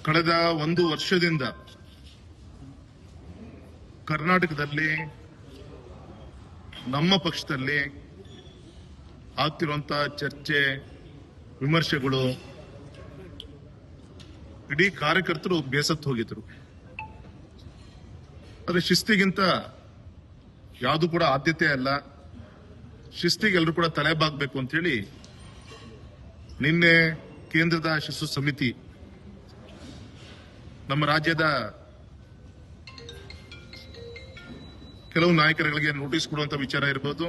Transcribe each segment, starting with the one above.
ಕಳೆದ ಒಂದು ವರ್ಷದಿಂದ ಕರ್ನಾಟಕದಲ್ಲಿ ನಮ್ಮ ಪಕ್ಷದಲ್ಲಿ ಆಗ್ತಿರುವಂತಹ ಚರ್ಚೆ ವಿಮರ್ಶೆಗಳು ಇಡೀ ಕಾರ್ಯಕರ್ತರು ಬೇಸತ್ತು ಹೋಗಿದ್ರು. ಆದರೆ ಶಿಸ್ತಿಗಿಂತ ಯಾವುದು ಕೂಡ ಆದ್ಯತೆ ಅಲ್ಲ. ಶಿಸ್ತಿಗೆ ಎಲ್ಲರೂ ಕೂಡ ತಲೆ ಬಾಗಬೇಕು ಅಂತ ಹೇಳಿ ನಿನ್ನೆ ಕೇಂದ್ರದ ಶಿಸ್ತು ಸಮಿತಿ ನಮ್ಮ ರಾಜ್ಯದ ಕೆಲವು ನಾಯಕರುಗಳಿಗೆ ನೋಟಿಸ್ ಕೊಡುವಂತ ವಿಚಾರ ಇರಬಹುದು,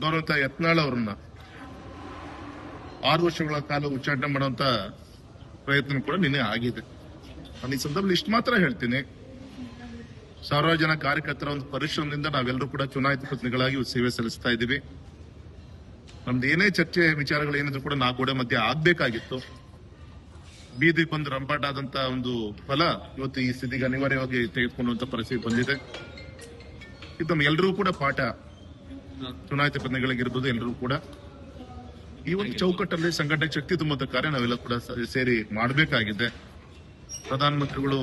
ಗೌರವಂತ ಯತ್ನಾಳ್ ಅವರನ್ನ 6 ವರ್ಷಗಳ ಕಾಲ ಉಚ್ಚಾಟನೆ ಮಾಡುವಂತ ಪ್ರಯತ್ನ ಕೂಡ ನಿನ್ನೆ ಆಗಿದೆ. ನಾನು ಈ ಸಂದರ್ಭದಲ್ಲಿ ಇಷ್ಟು ಮಾತ್ರ ಹೇಳ್ತೀನಿ, ಸಾವಿರಾರು ಜನ ಕಾರ್ಯಕರ್ತರ ಒಂದು ಪರಿಶ್ರಮದಿಂದ ನಾವೆಲ್ಲರೂ ಕೂಡ ಚುನಾಯಿತ ಪ್ರತಿನಿಧಿಗಳಾಗಿ ಸೇವೆ ಸಲ್ಲಿಸ್ತಾ ಇದ್ದೀವಿ. ನಮ್ದು ಏನೇ ಚರ್ಚೆ ವಿಚಾರಗಳು ಏನಿದ್ರು ಕೂಡ 4 ಗೋಡೆ ಮಧ್ಯೆ ಆಗ್ಬೇಕಾಗಿತ್ತು. ಬೀದಿಗೆ ಬಂದು ರಂಪಾಟ ಆದಂತ ಒಂದು ಫಲ ಇವತ್ತು ಈ ಸ್ಥಿತಿಗೆ ಅನಿವಾರ್ಯವಾಗಿ ತೆಗೆದುಕೊಳ್ಳುವಂತ ಪರಿಸ್ಥಿತಿ ಬಂದಿದೆ. ಇದು ನಮ್ಗೆಲ್ಲರೂ ಕೂಡ ಪಾಠ, ಚುನಾಯಿತ ಪ್ರತಿನಿಧಿಗಳಿಗಿರ್ಬೋದು, ಎಲ್ಲರೂ ಕೂಡ ಈ ಒಂದು ಚೌಕಟ್ಟಲ್ಲಿ ಸಂಘಟನೆ ಶಕ್ತಿ ತುಂಬುವಂತ ಕಾರ್ಯ ನಾವೆಲ್ಲ ಕೂಡ ಸೇರಿ ಮಾಡಬೇಕಾಗಿದೆ. ಪ್ರಧಾನಮಂತ್ರಿಗಳು,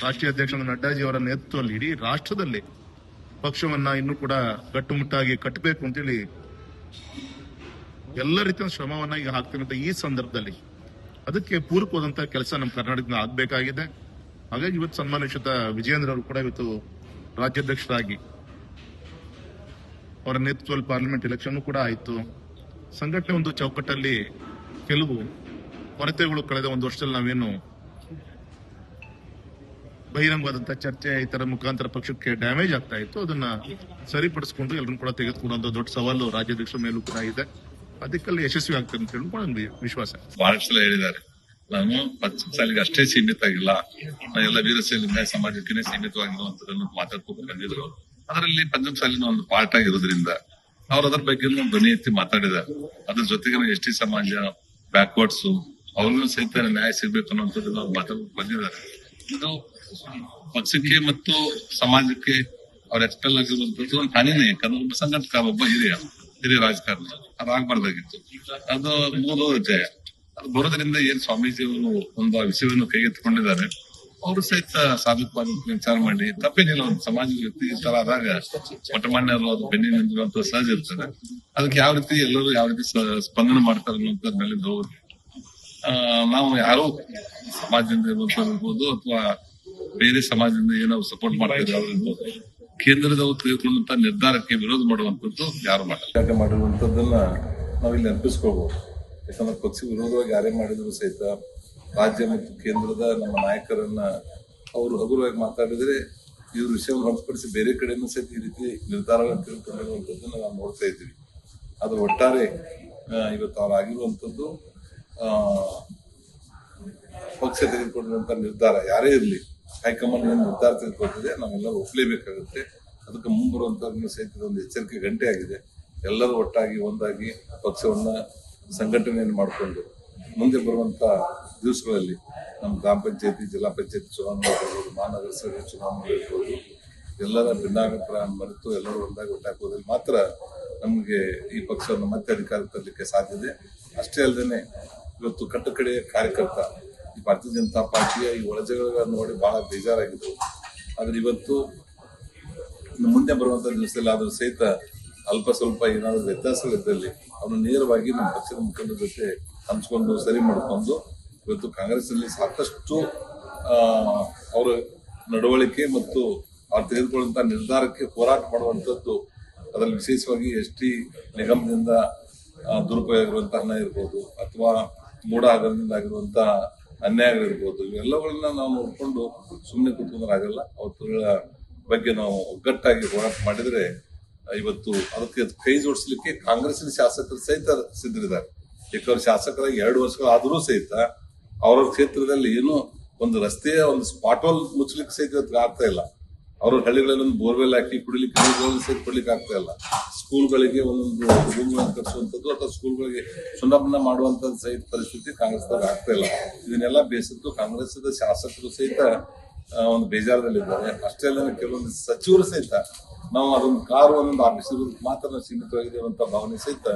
ರಾಷ್ಟ್ರೀಯ ಅಧ್ಯಕ್ಷ ನಡ್ಡಾಜಿ ಅವರ ನೇತೃತ್ವದಲ್ಲಿ ಇಡೀ ರಾಷ್ಟ್ರದಲ್ಲಿ ಪಕ್ಷವನ್ನ ಇನ್ನೂ ಕೂಡ ಗಟ್ಟುಮುಟ್ಟಾಗಿ ಕಟ್ಟಬೇಕು ಅಂತೇಳಿ ಎಲ್ಲ ರೀತಿಯ ಶ್ರಮವನ್ನ ಈಗ ಹಾಕ್ತಿರುವಂತ ಈ ಸಂದರ್ಭದಲ್ಲಿ ಅದಕ್ಕೆ ಪೂರಕವಾದಂತಹ ಕೆಲಸ ನಮ್ಮ ಕರ್ನಾಟಕದಿಂದ ಆಗ್ಬೇಕಾಗಿದೆ. ಹಾಗಾಗಿ ಇವತ್ತು ಸನ್ಮಾನಿತ ವಿಜಯೇಂದ್ರ ಅವರು ಕೂಡ ಇವತ್ತು ರಾಜ್ಯಾಧ್ಯಕ್ಷರಾಗಿ ಅವರ ನೇತೃತ್ವದಲ್ಲಿ ಪಾರ್ಲಿಮೆಂಟ್ ಎಲೆಕ್ಷನ್ ಕೂಡ ಆಯಿತು. ಸಂಘಟನೆ ಒಂದು ಚೌಕಟ್ಟಲ್ಲಿ ಕೆಲವು ಕೊರತೆಗಳು ಕಳೆದ ಒಂದು ವರ್ಷದಲ್ಲಿ ನಾವೇನು ಬಹಿರಂಗವಾದಂತಹ ಚರ್ಚೆ ಈ ತರ ಮುಖಾಂತರ ಪಕ್ಷಕ್ಕೆ ಡ್ಯಾಮೇಜ್ ಆಗ್ತಾ ಇತ್ತು, ಅದನ್ನ ಸರಿಪಡಿಸಿಕೊಂಡು ಎಲ್ಲರೂ ಕೂಡ ತೆಗೆದುಕೊಳ್ಳುವಂತ ದೊಡ್ಡ ಸವಾಲು ರಾಜ್ಯಾಧ್ಯಕ್ಷರ ಮೇಲೂ ಕೂಡ ಇದೆ. ಅದಕ್ಕೆಲ್ಲ ಯಶಸ್ವಿ ಆಗ್ತದೆ ಅಂತ ಹೇಳಿ ನಮ್ಗೆ ವಿಶ್ವಾಸ. ಬಹಳಷ್ಟು ಸಲ ಹೇಳಿದ್ದಾರೆ, ನಾನು ಸಾಲಿಗೆ ಅಷ್ಟೇ ಸೀಮಿತ ಆಗಿಲ್ಲ, ಎಲ್ಲ ವೀರಶೈವ ನ್ಯಾಯ ಸಮಾಜಕ್ಕೆ ಸೀಮಿತವಾಗಿರುವಂತದನ್ನು ಮಾತಾಡ್ಕೊಂಡು ಬಂದಿದ್ರು. ಅದರಲ್ಲಿ ಪಂಚಮ ಸಾಲಿನ ಒಂದು ಪಾರ್ಟ್ ಆಗಿರೋದ್ರಿಂದ ಅವ್ರು ಅದರ ಬಗ್ಗೆ ಧ್ವನಿ ಎತ್ತಿ ಮಾತಾಡಿದ್ದಾರೆ. ಅದ್ರ ಜೊತೆಗೆ ಎಸ್ ಟಿ ಸಮಾಜ, ಬ್ಯಾಕ್ವರ್ಡ್ಸ್, ಅವ್ರಿಗೂ ಸಹಿತ ನ್ಯಾಯ ಸಿಗ್ಬೇಕು ಅನ್ನುವಂಥದ್ದನ್ನು ಅವ್ರು ಮಾತಾಡ್ಕೊಂಡು ಬಂದಿದ್ದಾರೆ. ಇದು ಪಕ್ಷಕ್ಕೆ ಮತ್ತು ಸಮಾಜಕ್ಕೆ ಅವ್ರ ಎಕ್ಸ್ಟರ್ನಲ್ ಆಗಿರುವಂತದ್ದು ಒಂದು ಹಾನಿನೇ. ಯಾಕಂದ್ರೆ ಸಂಘಟಕ ಒಬ್ಬ ಹಿರಿಯ ರಾಜಕಾರಣ ಅದಾಗಬಾರ್ದಾಗಿತ್ತು. ಅದು ಮೂಲ ಜಯ. ಅದು ಬರೋದ್ರಿಂದ ಏನ್ ಸ್ವಾಮೀಜಿ ಅವರು ಒಂದು ವಿಷಯವನ್ನು ಕೈಗೆತ್ತಿಕೊಂಡಿದ್ದಾರೆ, ಅವರು ಸಹಿತ ಸಾಧಕವಾಗಿ ವಿಚಾರ ಮಾಡಿ ತಪ್ಪೇನಿಲ್ಲ. ಒಂದು ಸಮಾಜ ವ್ಯಕ್ತಿ ಈ ತರ ಆದಾಗ ಮಠಮಾನ್ಯರು ಅದು ಬೆನ್ನಿ ನಿಂತಿರುವಂತ ಸಹಜ ಇರ್ತದೆ. ಅದಕ್ಕೆ ಯಾವ ರೀತಿ ಎಲ್ಲರೂ ಯಾವ ರೀತಿ ಸ್ಪಂದನೆ ಮಾಡ್ತಾರೆ ಅನ್ನೋದ್ರ ಮೇಲೆ ನಾವು ಯಾರೋ ಸಮಾಜದಿಂದ ಇರ್ಬೋದು ಅಥವಾ ಬೇರೆ ಸಮಾಜದಿಂದ ಏನೋ ಸಪೋರ್ಟ್ ಮಾಡ್ತಾರೆ ಇರ್ಬೋದು, ಕೇಂದ್ರದವರು ತೆಗೆದುಕೊಂಡಂತ ನಿರ್ಧಾರಕ್ಕೆ ವಿರೋಧ ಮಾಡುವಂತದ್ದು ಯಾರು ಮಾಡಿರುವಂತದ್ದನ್ನ ನಾವಿಲ್ಲಿ ನೆನಪಿಸ್ಕೋಬಹುದು. ಯಾಕಂದ್ರೆ ಪಕ್ಷ ವಿರೋಧವಾಗಿ ಯಾರೇ ಮಾಡಿದ್ರು ಸಹಿತ ರಾಜ್ಯ ಮತ್ತು ಕೇಂದ್ರದ ನಮ್ಮ ನಾಯಕರನ್ನ ಅವರು ಹಗುರವಾಗಿ ಮಾತಾಡಿದ್ರೆ ಇವ್ರ ವಿಷಯವನ್ನು ಹೊರತುಪಡಿಸಿ ಬೇರೆ ಕಡೆನೂ ಸಹಿತ ಈ ರೀತಿ ನಿರ್ಧಾರಗಳನ್ನು ತೆಗೆದುಕೊಂಡಿರುವಂತದ್ದನ್ನ ನಾವು ನೋಡ್ತಾ ಇದ್ದೀವಿ. ಅದು ಒಟ್ಟಾರೆ ಇವತ್ತು ಅವರಾಗಿರುವಂತದ್ದು ಪಕ್ಷ ತೆಗೆದುಕೊಂಡಿರುವಂತ ನಿರ್ಧಾರ ಯಾರೇ ಇರಲಿ, ಹೈಕಮಾಂಡ್ ಏನು ನಿರ್ಧಾರ ತೆಗೆದುಕೊಳ್ತಿದೆ ನಾವೆಲ್ಲರೂ ಒಪ್ಪಲೇಬೇಕಾಗುತ್ತೆ. ಅದಕ್ಕೆ ಮುಂಬರುವಂತವ್ರನ್ನ ಸಹಿತ ಒಂದು ಎಚ್ಚರಿಕೆ ಗಂಟೆ ಆಗಿದೆ. ಎಲ್ಲರೂ ಒಟ್ಟಾಗಿ ಒಂದಾಗಿ ಪಕ್ಷವನ್ನ ಸಂಘಟನೆಯನ್ನು ಮಾಡಿಕೊಂಡು ಮುಂದೆ ಬರುವಂತ ದಿವಸಗಳಲ್ಲಿ ನಮ್ಮ ಗ್ರಾಮ ಪಂಚಾಯತಿ, ಜಿಲ್ಲಾ ಪಂಚಾಯತಿ ಚುನಾವಣೆ ಇರ್ಬೋದು, ಮಹಾನಗರ ಸಭೆ ಚುನಾವಣೆ ಇರ್ಬೋದು, ಎಲ್ಲರ ಭಿನ್ನಾಭಿಪ್ರಾಯ ಮರೆತು ಎಲ್ಲರೂ ಒಂದಾಗಿ ಒಟ್ಟಾಗಿ ಹೋದಲ್ಲಿ ಮಾತ್ರ ನಮಗೆ ಈ ಪಕ್ಷವನ್ನು ಮತ್ತೆ ಅಧಿಕಾರಕ್ಕೆ ತರಲಿಕ್ಕೆ ಸಾಧ್ಯತೆ. ಅಷ್ಟೇ ಅಲ್ಲದೆ ಇವತ್ತು ಕಟ್ಟಕಡೆಯ ಕಾರ್ಯಕರ್ತ ಈ ಭಾರತೀಯ ಜನತಾ ಪಾರ್ಟಿಯ ಈ ಒಳಜಗಳನ್ನು ನೋಡಿ ಬಹಳ ಬೇಜಾರಾಗಿದ್ದು, ಆದ್ರೆ ಇವತ್ತು ಮುಂದೆ ಬರುವಂತ ದಿವಸದಲ್ಲಿ ಆದ್ರೂ ಸಹಿತ ಅಲ್ಪ ಸ್ವಲ್ಪ ಏನಾದರೂ ವ್ಯತ್ಯಾಸಗಳಿದ್ದಲ್ಲಿ ಅವನು ನೇರವಾಗಿ ನಮ್ಮ ಪಕ್ಷದ ಮುಖಂಡರ ಜೊತೆ ಹಂಚ್ಕೊಂಡು ಸರಿ ಮಾಡಿಕೊಂಡು ಇವತ್ತು ಕಾಂಗ್ರೆಸ್ನಲ್ಲಿ ಸಾಕಷ್ಟು ಅವರ ನಡವಳಿಕೆ ಮತ್ತು ಅವ್ರು ತೆಗೆದುಕೊಳ್ಳುವಂತಹ ನಿರ್ಧಾರಕ್ಕೆ ಹೋರಾಟ ಮಾಡುವಂಥದ್ದು, ಅದರಲ್ಲಿ ವಿಶೇಷವಾಗಿ ಎಸ್ ಟಿ ನಿಗಮದಿಂದ ದುರುಪಯೋಗ ಆಗಿರುವಂತಹ ಹಣ ಇರ್ಬೋದು ಅಥವಾ ಮೂಢ ಹಗರಣದಿಂದ ಆಗಿರುವಂತಹ ಅನ್ಯಾಯಗಳಿರ್ಬೋದು, ಇವೆಲ್ಲಗಳನ್ನ ನಾವು ನೋಡ್ಕೊಂಡು ಸುಮ್ಮನೆ ಕೂತ್ಕೊಂಡ್ರಾಗಲ್ಲ. ಅವತ್ತುಗಳ ಬಗ್ಗೆ ನಾವು ಒಗ್ಗಟ್ಟಾಗಿ ಹೋರಾಟ ಮಾಡಿದ್ರೆ ಇವತ್ತು ಅದಕ್ಕೆ ಕೈ ಜೋಡಿಸ್ಲಿಕ್ಕೆ ಕಾಂಗ್ರೆಸ್ಸಿನ ಶಾಸಕರು ಸಹಿತ ಸಿದ್ಧರಿದ್ದಾರೆ. ಯಾಕಂದ್ರೆ ಶಾಸಕರಾಗಿ 2 ವರ್ಷಗಳಾದರೂ ಸಹಿತ ಅವರ ಕ್ಷೇತ್ರದಲ್ಲಿ ಏನೋ ಒಂದು ರಸ್ತೆಯ ಒಂದು ಸ್ಪಾಟ್ವಾಲ್ ಮುಚ್ಚಲಿಕ್ಕೆ ಸಹಿತ ಆಗ್ತಾ ಇಲ್ಲ. ಅವ್ರ ಹಳ್ಳಿಗಳಲ್ಲಿ ಒಂದು ಬೋರ್ವೆಲ್ ಹಾಕಿ ಕುಡಿಲಿಕ್ಕೆ ನೀರುಗಳನ್ನು ಸಹಿತ ಕೊಡ್ಲಿಕ್ಕೆ ಆಗ್ತಾ ಇಲ್ಲ. ಸ್ಕೂಲ್ಗಳಿಗೆ ಒಂದೊಂದು ರೂಮ್ಗಳನ್ನು ಕಟ್ಟಿಸುವಂಥದ್ದು ಅಥವಾ ಸ್ಕೂಲ್ಗಳಿಗೆ ಸುಣ್ಣಬಣ್ಣ ಮಾಡುವಂತದ್ದು ಸಹಿತ ಪರಿಸ್ಥಿತಿ ಕಾಂಗ್ರೆಸ್ದಾಗ ಆಗ್ತಾ ಇಲ್ಲ. ಇದನ್ನೆಲ್ಲ ಬೇಸತ್ತು ಕಾಂಗ್ರೆಸ್ದ ಶಾಸಕರು ಸಹಿತ ಒಂದು ಬೇಜಾರದಲ್ಲಿದ್ದಾರೆ. ಅಷ್ಟೇ ಅಲ್ಲ, ಕೆಲವೊಂದು ಸಚಿವರು ಸಹಿತ ನಾವು ಅದೊಂದು ಕಾರು ಒಂದೊಂದು ಆಫೀಸ್ ಇರೋದಕ್ಕೆ ಮಾತ್ರ ನಾವು ಸೀಮಿತವಾಗಿದ್ದೇವೆ ಅಂತ ಭಾವನೆ ಸಹಿತ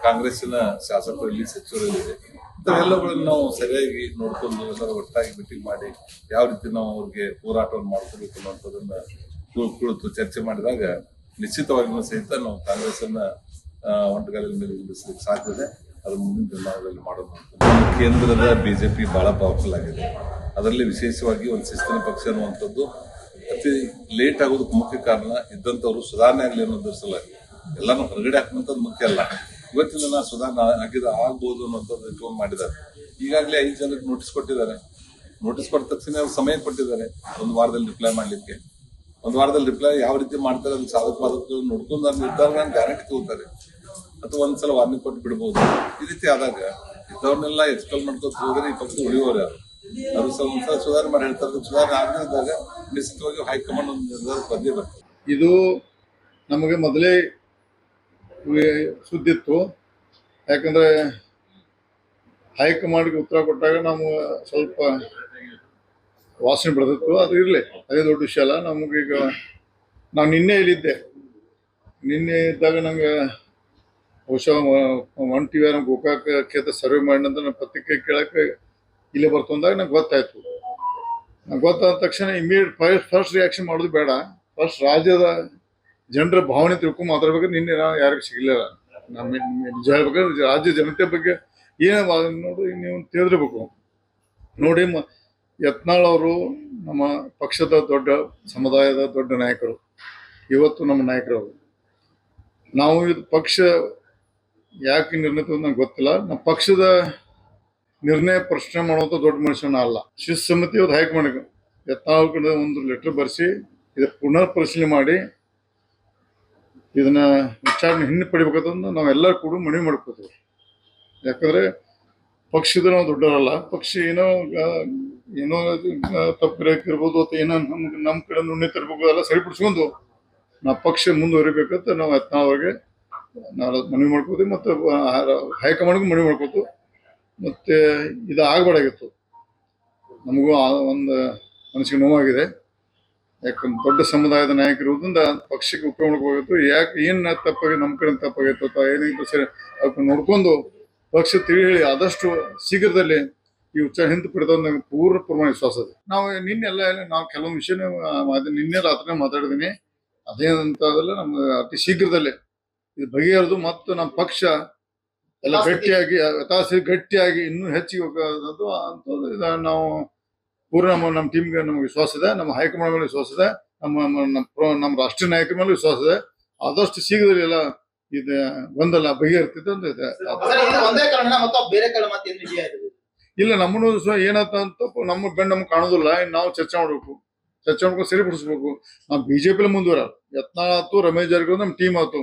ಕಾಂಗ್ರೆಸ್ಸಿನ ಶಾಸಕರಲ್ಲಿ ಸಚಿವರಲ್ಲಿದೆ. ಇಂಥವೆಲ್ಲಗಳನ್ನು ನಾವು ಸರಿಯಾಗಿ ನೋಡ್ಕೊಂಡು ಎಲ್ಲರೂ ಒಟ್ಟಾಗಿ ಮೀಟಿಂಗ್ ಮಾಡಿ ಯಾವ ರೀತಿ ನಾವು ಅವ್ರಿಗೆ ಹೋರಾಟವನ್ನು ಮಾಡ್ಕೋಬೇಕು ಅನ್ನೋಂಥದ್ದನ್ನ ಕುಳಿತು ಚರ್ಚೆ ಮಾಡಿದಾಗ ನಿಶ್ಚಿತವಾಗಿಯೂ ಸಹಿತ ನಾವು ಕಾಂಗ್ರೆಸ್ಸನ್ನ ಒಂಟಗಾಲದ ಮೇಲೆ ನಿಲ್ಲಿಸಲಿಕ್ಕೆ ಸಾಧ್ಯತೆ. ಅದು ಮುಂದಿನ ದಿನಗಳಲ್ಲಿ ಮಾಡೋದು. ನಮ್ಮ ಕೇಂದ್ರದ ಬಿಜೆಪಿ ಬಹಳ ಪವರ್ಫುಲ್ ಆಗಿದೆ. ಅದರಲ್ಲಿ ವಿಶೇಷವಾಗಿ ಒಂದು ಶಿಸ್ತಿನ ಪಕ್ಷ ಅನ್ನುವಂಥದ್ದು ಅತಿ ಲೇಟ್ ಆಗೋದಕ್ಕೆ ಮುಖ್ಯ ಕಾರಣ ಇದ್ದಂಥವ್ರು ಸುಧಾರಣೆ ಆಗಲಿ ಅನ್ನೋದ್ರ ಸಲುವಾಗಿ ಎಲ್ಲಾನು ಹೊರಗಡೆ ಹಾಕುವಂಥದ್ದು ಮುಖ್ಯ ಅಲ್ಲ. ಇವತ್ತಿನ ದಿನ ಸುಧಾರಣೆ ಆಗ್ಬೋದು ಅನ್ನೋಂಥದ್ದು ಇಟ್ಕೊಂಡು ಮಾಡಿದ್ದಾರೆ. ಈಗಾಗಲೇ 5 ಜನಕ್ಕೆ ನೋಟಿಸ್ ಕೊಟ್ಟಿದ್ದಾರೆ. ನೋಟಿಸ್ ಕೊಟ್ಟ ತಕ್ಷಣ ಅವ್ರು ಸಮಯ ಕೊಟ್ಟಿದ್ದಾರೆ 1 ವಾರದಲ್ಲಿ ರಿಪ್ಲೈ ಮಾಡ್ಲಿಕ್ಕೆ. 1 ವಾರದಲ್ಲಿ ರಿಪ್ಲೈ ಯಾವ ರೀತಿ ಮಾಡ್ತಾರೆ ಅದಕ್ಕೆ ಸಾಧಕ ಬಾಧಕಗಳು ನೋಡ್ಕೊಂಡು ಅದು ನಿರ್ಧಾರ ಗ್ಯಾರಂಟಿ ತಗೋತಾರೆ, ಅಥವಾ ಒಂದ್ಸಲ ವಾರ್ನಿಂಗ್ ಕೊಟ್ಟು ಬಿಡ್ಬೋದು. ಈ ರೀತಿ ಆದಾಗ ಇದ್ದವ್ರನ್ನೆಲ್ಲ ಎಕ್ಸ್ಪೆಲ್ ಮಾಡ್ಕೊತ ಹೋದ್ರೆ ಈ ಪಕ್ಷ ಉಳಿಯೋರು ಯಾರು? ಅದು ಒಂದ್ಸಲ ಸುಧಾರಣೆ ಮಾಡಿ ಹೇಳ್ತಾರೆ. ಸುಧಾರಣೆ ಆಗದಾಗ ನಿಶ್ಚಿತವಾಗಿ ಹೈಕಮಾಂಡ್ ಒಂದು ನಿರ್ಧಾರ ಬಂದೇ ಬರ್ತದೆ. ಇದು ನಮಗೆ ಮೊದಲೇ ಸುದ್ದಿತ್ತು. ಯಾಕಂದ್ರೆ ಹೈಕಮಾಂಡ್ಗೆ ಉತ್ತರ ಕೊಟ್ಟಾಗ ನಾವು ಸ್ವಲ್ಪ ವಾಸನೆ ಬೆಳೆದಿತ್ತು. ಅದು ಇರಲಿ, ಅದೇ ದೊಡ್ಡ ವಿಷಯ ಅಲ್ಲ. ನಮಗೀಗ ನಾನು ನಿನ್ನೆ ಇಲ್ಲಿದ್ದೆ. ನಿನ್ನೆ ಇದ್ದಾಗ ನಂಗೆ ಬಹುಶಃ 1 TV ನಮ್ಮ ಗೋಕಾಕ ಕ್ಷೇತ್ರ ಸರ್ವೆ ಮಾಡಿ ನಂತರ ನನ್ನ ಪತ್ರಿಕೆ ಕೇಳಕ್ಕೆ ಇಲ್ಲೇ ಬರ್ತಂದಾಗ ನಂಗೆ ಗೊತ್ತಾಯ್ತು. ನಂಗೆ ಗೊತ್ತಾದ ತಕ್ಷಣ ಇಮಿಡಿಯೇಟ್ ಫಸ್ಟ್ ರಿಯಾಕ್ಷನ್ ಮಾಡೋದು ಬೇಡ. ಫಸ್ಟ್ ರಾಜ್ಯದ ಜನರ ಭಾವನೆ ತಿಳ್ಕೊಂಡು ಮಾತಾಡ್ಬೇಕಾದ್ರೆ ನಿನ್ನೆ ನಾವು ಯಾರಿಗೂ ಸಿಗಲಿಲ್ಲ. ನಮ್ಮ ನಿಜ ಹೇಳ್ಬೇಕಾದ್ರೆ ರಾಜ್ಯ ಜನತೆ ಬಗ್ಗೆ ಏನು ನೋಡಿ ನೀವು ತಿಳಿದಿರ್ಬೇಕು. ನೋಡಿ, ಯತ್ನಾಳ್ ಅವರು ನಮ್ಮ ಪಕ್ಷದ ದೊಡ್ಡ ಸಮುದಾಯದ ದೊಡ್ಡ ನಾಯಕರು, ಇವತ್ತು ನಮ್ಮ ನಾಯಕರವರು. ನಾವು ಇದು ಪಕ್ಷ ಯಾಕೆ ನಿರ್ಣಯ ನಂಗೆ ಗೊತ್ತಿಲ್ಲ. ನಮ್ಮ ಪಕ್ಷದ ನಿರ್ಣಯ ಪ್ರಶ್ನೆ ಮಾಡುವಂಥ ದೊಡ್ಡ ಮನುಷ್ಯನ ಅಲ್ಲ. ಶಿಸ್ತು ಸಮಿತಿ ಅವ್ರು ಹೈಕಮಾಂಡ್ ಯತ್ನಾಳ್ ಕಡೆ ಒಂದು ಲೆಟರ್ ಬರೆಸಿ ಇದು ಪುನರ್ ಪರಿಶೀಲನೆ ಮಾಡಿ ಇದನ್ನ ವಿಚಾರಣೆ ಹಿಂದೆ ಪಡಿಬೇಕಂತಂದು ನಾವೆಲ್ಲರೂ ಕೂಡ ಮನವಿ ಮಾಡ್ಕೋತೀವಿ. ಯಾಕಂದ್ರೆ ಪಕ್ಷದ ನಾವು ದೊಡ್ಡವರಲ್ಲ. ಪಕ್ಷ ಏನೋ ತಪ್ಪು ಇರ್ಬೋದು ಅಥವಾ ಏನೋ ನಮ್ಮ ಕಡೆ ನುಣ್ಣೆ ತರಬೇಕು, ಎಲ್ಲ ಸರಿಪಡಿಸ್ಕೊಂಡು ನಾವು ಪಕ್ಷ ಮುಂದುವರಿಬೇಕಂತ ನಾವು ಯತ್ನಾಳ್ ಅವ್ರಿಗೆ ನಾವು ಮನವಿ ಮಾಡ್ಕೋತೀವಿ. ಮತ್ತು ಹೈಕಮಾಂಡ್ಗೂ ಮನವಿ ಮಾಡ್ಕೋತು. ಮತ್ತೆ ಇದು ಆಗಬಾರ್ದಾಗಿತ್ತು. ನಮಗೂ ಒಂದು ಮನಸ್ಸಿಗೆ ನೋವಾಗಿದೆ. ಯಾಕಂದ್ರೆ ದೊಡ್ಡ ಸಮುದಾಯದ ನಾಯಕರಿರೋದ್ರಿಂದ ಪಕ್ಷಕ್ಕೆ ಉಪಯೋಗ ಮಾಡ್ಕೋಬೇಕು. ಯಾಕೆ ಏನು ತಪ್ಪಾಗಿ ನಮ್ಮ ಕಡೆ ತಪ್ಪಾಗಿತ್ತು ಅಥವಾ ಏನಿತ್ತು ಸರಿ ಅದಕ್ಕೆ ನೋಡ್ಕೊಂಡು ಪಕ್ಷ ತಿಳಿ ಆದಷ್ಟು ಶೀಘ್ರದಲ್ಲಿ ಈ ಉಚ್ಚಾರ ಹಿಂದೆ ಪಡೆದ ನಂಗೆ ಪೂರ್ಣ ಪ್ರಮಾಣ ವಿಶ್ವಾಸ ಇದೆ. ನಾವು ನಿನ್ನೆಲ್ಲ ನಾವು ಕೆಲವೊಂದು ವಿಷಯನೇ ನಿನ್ನೆ ರಾತ್ರಿ ಮಾತಾಡಿದೀನಿ. ಅದೇನಂತದಲ್ಲ, ನಮ್ಮ ಅತಿ ಶೀಘ್ರದಲ್ಲೇ ಇದು ಬಗೆಹರಿದು ಮತ್ತು ನಮ್ಮ ಪಕ್ಷ ಎಲ್ಲ ಗಟ್ಟಿಯಾಗಿ ಗಟ್ಟಿಯಾಗಿ ಇನ್ನೂ ಹೆಚ್ಚಿಗೆ ಹೋಗೋದು ಅಂತ ನಾವು ಪೂರ್ಣ ನಮ್ಮ ಟೀಮ್ಗೆ ನಮ್ಗೆ ವಿಶ್ವಾಸ ಇದೆ. ನಮ್ಮ ಹೈಕಮಾಂಡ್ ಮೇಲೆ ವಿಶ್ವಾಸ ಇದೆ. ನಮ್ಮ ರಾಷ್ಟ್ರೀಯ ನಾಯಕರ ಮೇಲೆ ವಿಶ್ವಾಸ ಇದೆ. ಆದಷ್ಟು ಶೀಘ್ರದಲ್ಲಿ ಎಲ್ಲ ಇದು ಗೊಂದಲ ಬಗೆಹರ್ತಿತ್ತು ಅಂತ ಇದೆ. ಇಲ್ಲ, ನಮ್ಮನ್ನು ಏನಂತ ನಮ್ಮ ಬೆಂಡ್ ನಮ್ಗೆ ಕಾಣೋದಿಲ್ಲ. ನಾವು ಚರ್ಚೆ ಮಾಡ್ಬೇಕು, ಚರ್ಚೆ ಮಾಡ್ಕೊಂಡು ಸರಿಪಡಿಸ್ಬೇಕು. ನಾವು ಬಿಜೆಪಿ ಮುಂದುವರ ಯತ್ನಾಳ್ ಆಯ್ತು, ರಮೇಶ್ ಜಾರಕಿಹೊಳಿ ನಮ್ಮ ಟೀಮ್ ಆಯ್ತು.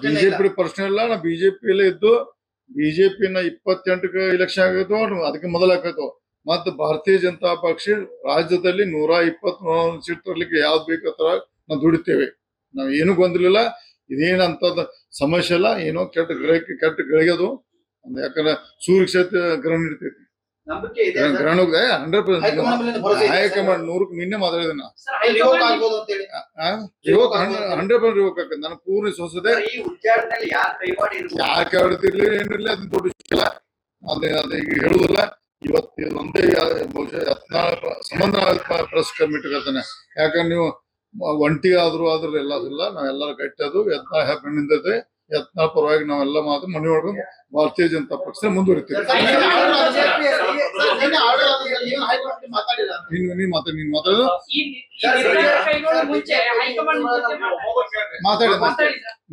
ಬಿಜೆಪಿ ಪ್ರಶ್ನೆ ಇಲ್ಲ. ನಾವು ಬಿಜೆಪಿಯಲ್ಲೇ ಇದ್ದು ಬಿಜೆಪಿನ 28ಕ್ಕೆ ಇಲೆಕ್ಷನ್ ಆಗೈತೋ ಅದಕ್ಕೆ ಮೊದಲಾಕೈತೋ. ಮತ್ತು ಭಾರತೀಯ ಜನತಾ ಪಕ್ಷ ರಾಜ್ಯದಲ್ಲಿ 120 ಸೀಟ್ ತರಲಿಕ್ಕೆ ಯಾವ್ದು ಬೇಕತ್ರ ನಾವು ದುಡಿತೇವೆ. ನಾವು ಏನೂ ಗೊಂದಲಿಲ್ಲ. ಇದೇನಂತದ ಸಮಸ್ಯೆ ಇಲ್ಲ. ಏನೋ ಕೆಟ್ಟ ಗಳಿಗೆದು. ಯಾಕಂದ್ರೆ ಸೂರ್ಯ ಕ್ಷೇತ್ರ ಗ್ರಹಣ ಇರ್ತೈತಿ. ಗ್ರಹಣ ಹೋಗಿದೆ 100% ಹೈಕಮಾಂಡ್ 100ಕ್ಕೆ ನಿನ್ನೆ ಮಾತಾಡಿದೆ. ನಾ 100% ರಿವೋಕ್ ಆಕೈತೆ. ನನಗೆ ಪೂರ್ಣ ವಿಶ್ವಾಸ ಇದೆ. ಯಾಕೆ ಆಡ್ತಿರ್ಲಿ ಏನಿರ್ಲಿ ಅದನ್ನ ದೊಡ್ಡ ವಿಷಯ ಇಲ್ಲ. ಅದೇ ಈಗ ಹೇಳುದಿಲ್ಲ. ಇವತ್ತು ಒಂದೇ ಬಹುಶಃ ಸಂಬಂಧ ಪ್ರೆಸ್ ಕಮಿಟಿ ಇರ್ತಾನೆ. ಯಾಕಂದ್ರೆ ನೀವು ಒಂಟಿಗೆ ಆದ್ರೂ ಅದ್ರಲ್ಲಿ ಎಲ್ಲ ನಾವೆಲ್ಲರೂ ಗಟ್ಟಿದ್ದು ಯತ್ನಾಳ್ ಹೆಬ್ಬೆಣ್ಣಿಂದದೆ. ಯತ್ನಾಳ್ ಪರವಾಗಿ ನಾವೆಲ್ಲ ಮಾತು ಮನವಿ ಮಾಡ್ಕೊಂಡು ಭಾರತೀಯ ಜನತಾ ಪಕ್ಷ ಮುಂದುವರಿತೀವಿ. ನೀನ್ ಮಾತಾಡೋದು